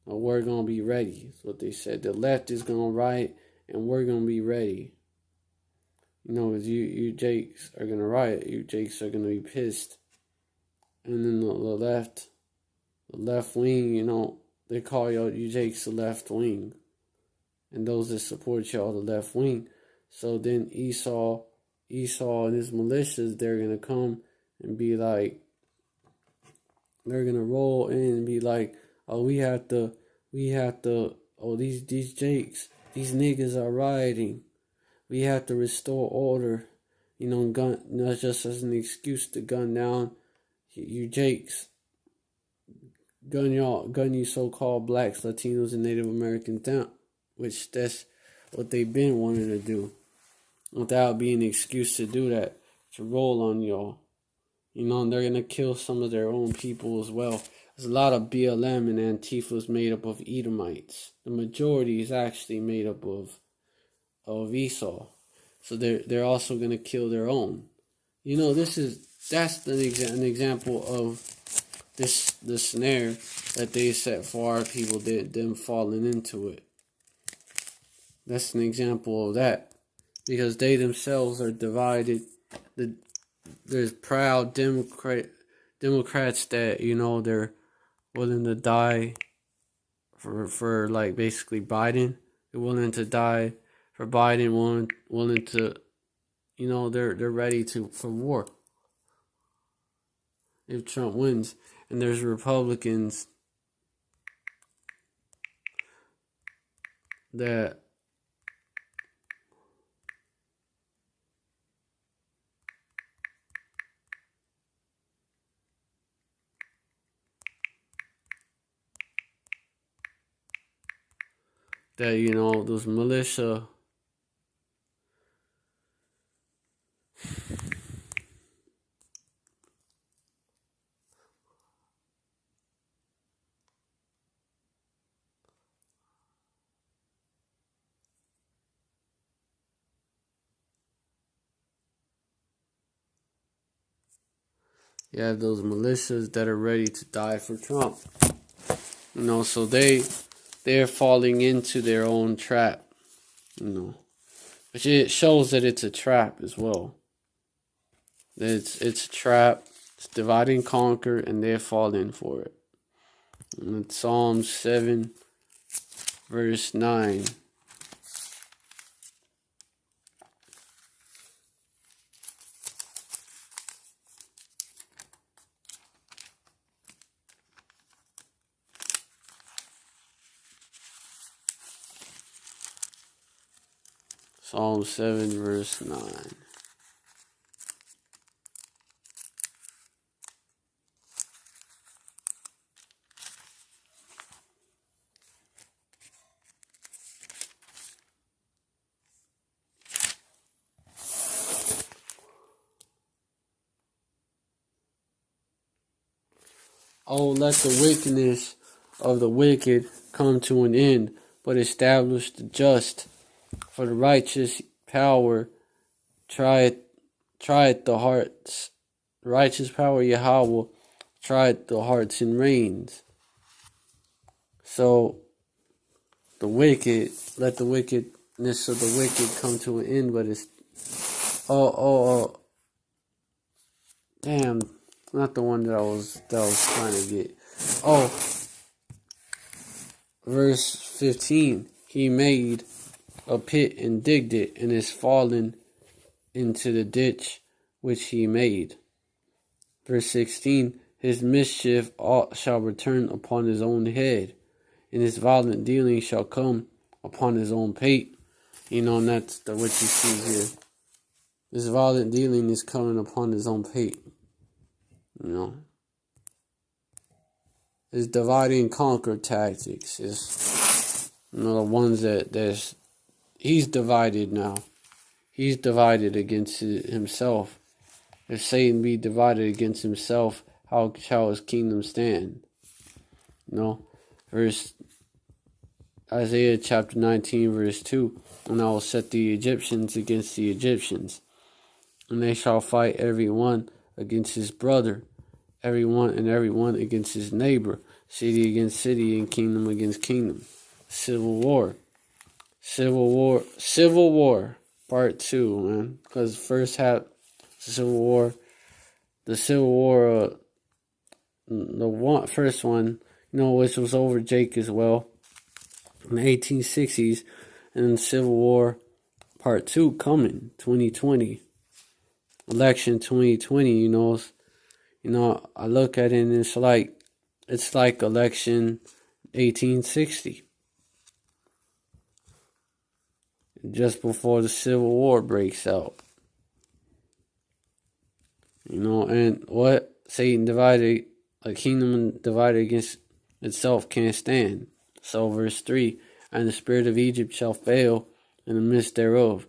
Or we're gonna be ready. That's what they said. The left is gonna riot and we're gonna be ready. You know, because you Jakes are gonna riot, you Jakes are gonna be pissed. And then the left wing, you know, they call you Jakes the left wing. And those that support y'all the left wing. So then Esau and his militias, they're gonna come and be like, they're gonna roll in and be like, oh, we have to, oh, these Jakes, these niggas are rioting. We have to restore order. You know, not just as an excuse to gun down you Jakes. Gun you so-called blacks, Latinos, and Native Americans down. Which that's what they've been wanting to do. Without being an excuse to do that. To roll on y'all. You know, and they're going to kill some of their own people as well. There's a lot of BLM and Antifa made up of Edomites. The majority is actually made up of Esau. So they're also going to kill their own. You know, that's an example of the snare that they set for our people, them falling into it. That's an example of that. Because they themselves are divided. There's proud Democrats that, you know, they're willing to die for like basically Biden. They're willing to die for Biden, willing to, you know, they're ready for war if Trump wins. And there's Republicans that you know, those militia you have those militias that are ready to die for Trump. You know, so they're falling into their own trap, you know. Which it shows that it's a trap as well. It's a trap. It's divide and conquer, and they're falling for it. And it's Psalm 7, verse 9. Psalm 7, verse 9. Oh, let the wickedness of the wicked come to an end. but establish the just. For the righteous power trieth the hearts. Righteous power Yahweh trieth the hearts and reins. So the wicked, let the wickedness of the wicked come to an end, but it's damn, not the one that I was trying to get. Verse 15, he made a pit and digged it, and is fallen into the ditch which he made. Verse 16, his mischief shall return upon his own head, and his violent dealing shall come upon his own pate. And that's what you see here. This violent dealing is coming upon his own pate. His divide and conquer tactics is, the ones that he's divided now. He's divided against himself. If Satan be divided against himself, how shall his kingdom stand? Verse Isaiah chapter 19, verse 2. And I will set the Egyptians against the Egyptians, and they shall fight every one against his brother, every one against his neighbor, city against city, and kingdom against kingdom. Civil war. Part 2, man. Because first half, the Civil War, first one, which was over Jake as well, in the 1860s, and Civil War Part 2 coming, 2020. Election 2020, I look at it and it's like election 1860. Just before the Civil War breaks out. And what? Satan divided, a kingdom divided against itself can't stand. So verse 3, and the spirit of Egypt shall fail in the midst thereof,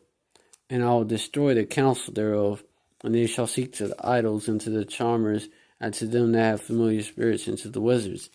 and I will destroy the counsel thereof, and they shall seek to the idols and to the charmers, and to them that have familiar spirits, and to the wizards.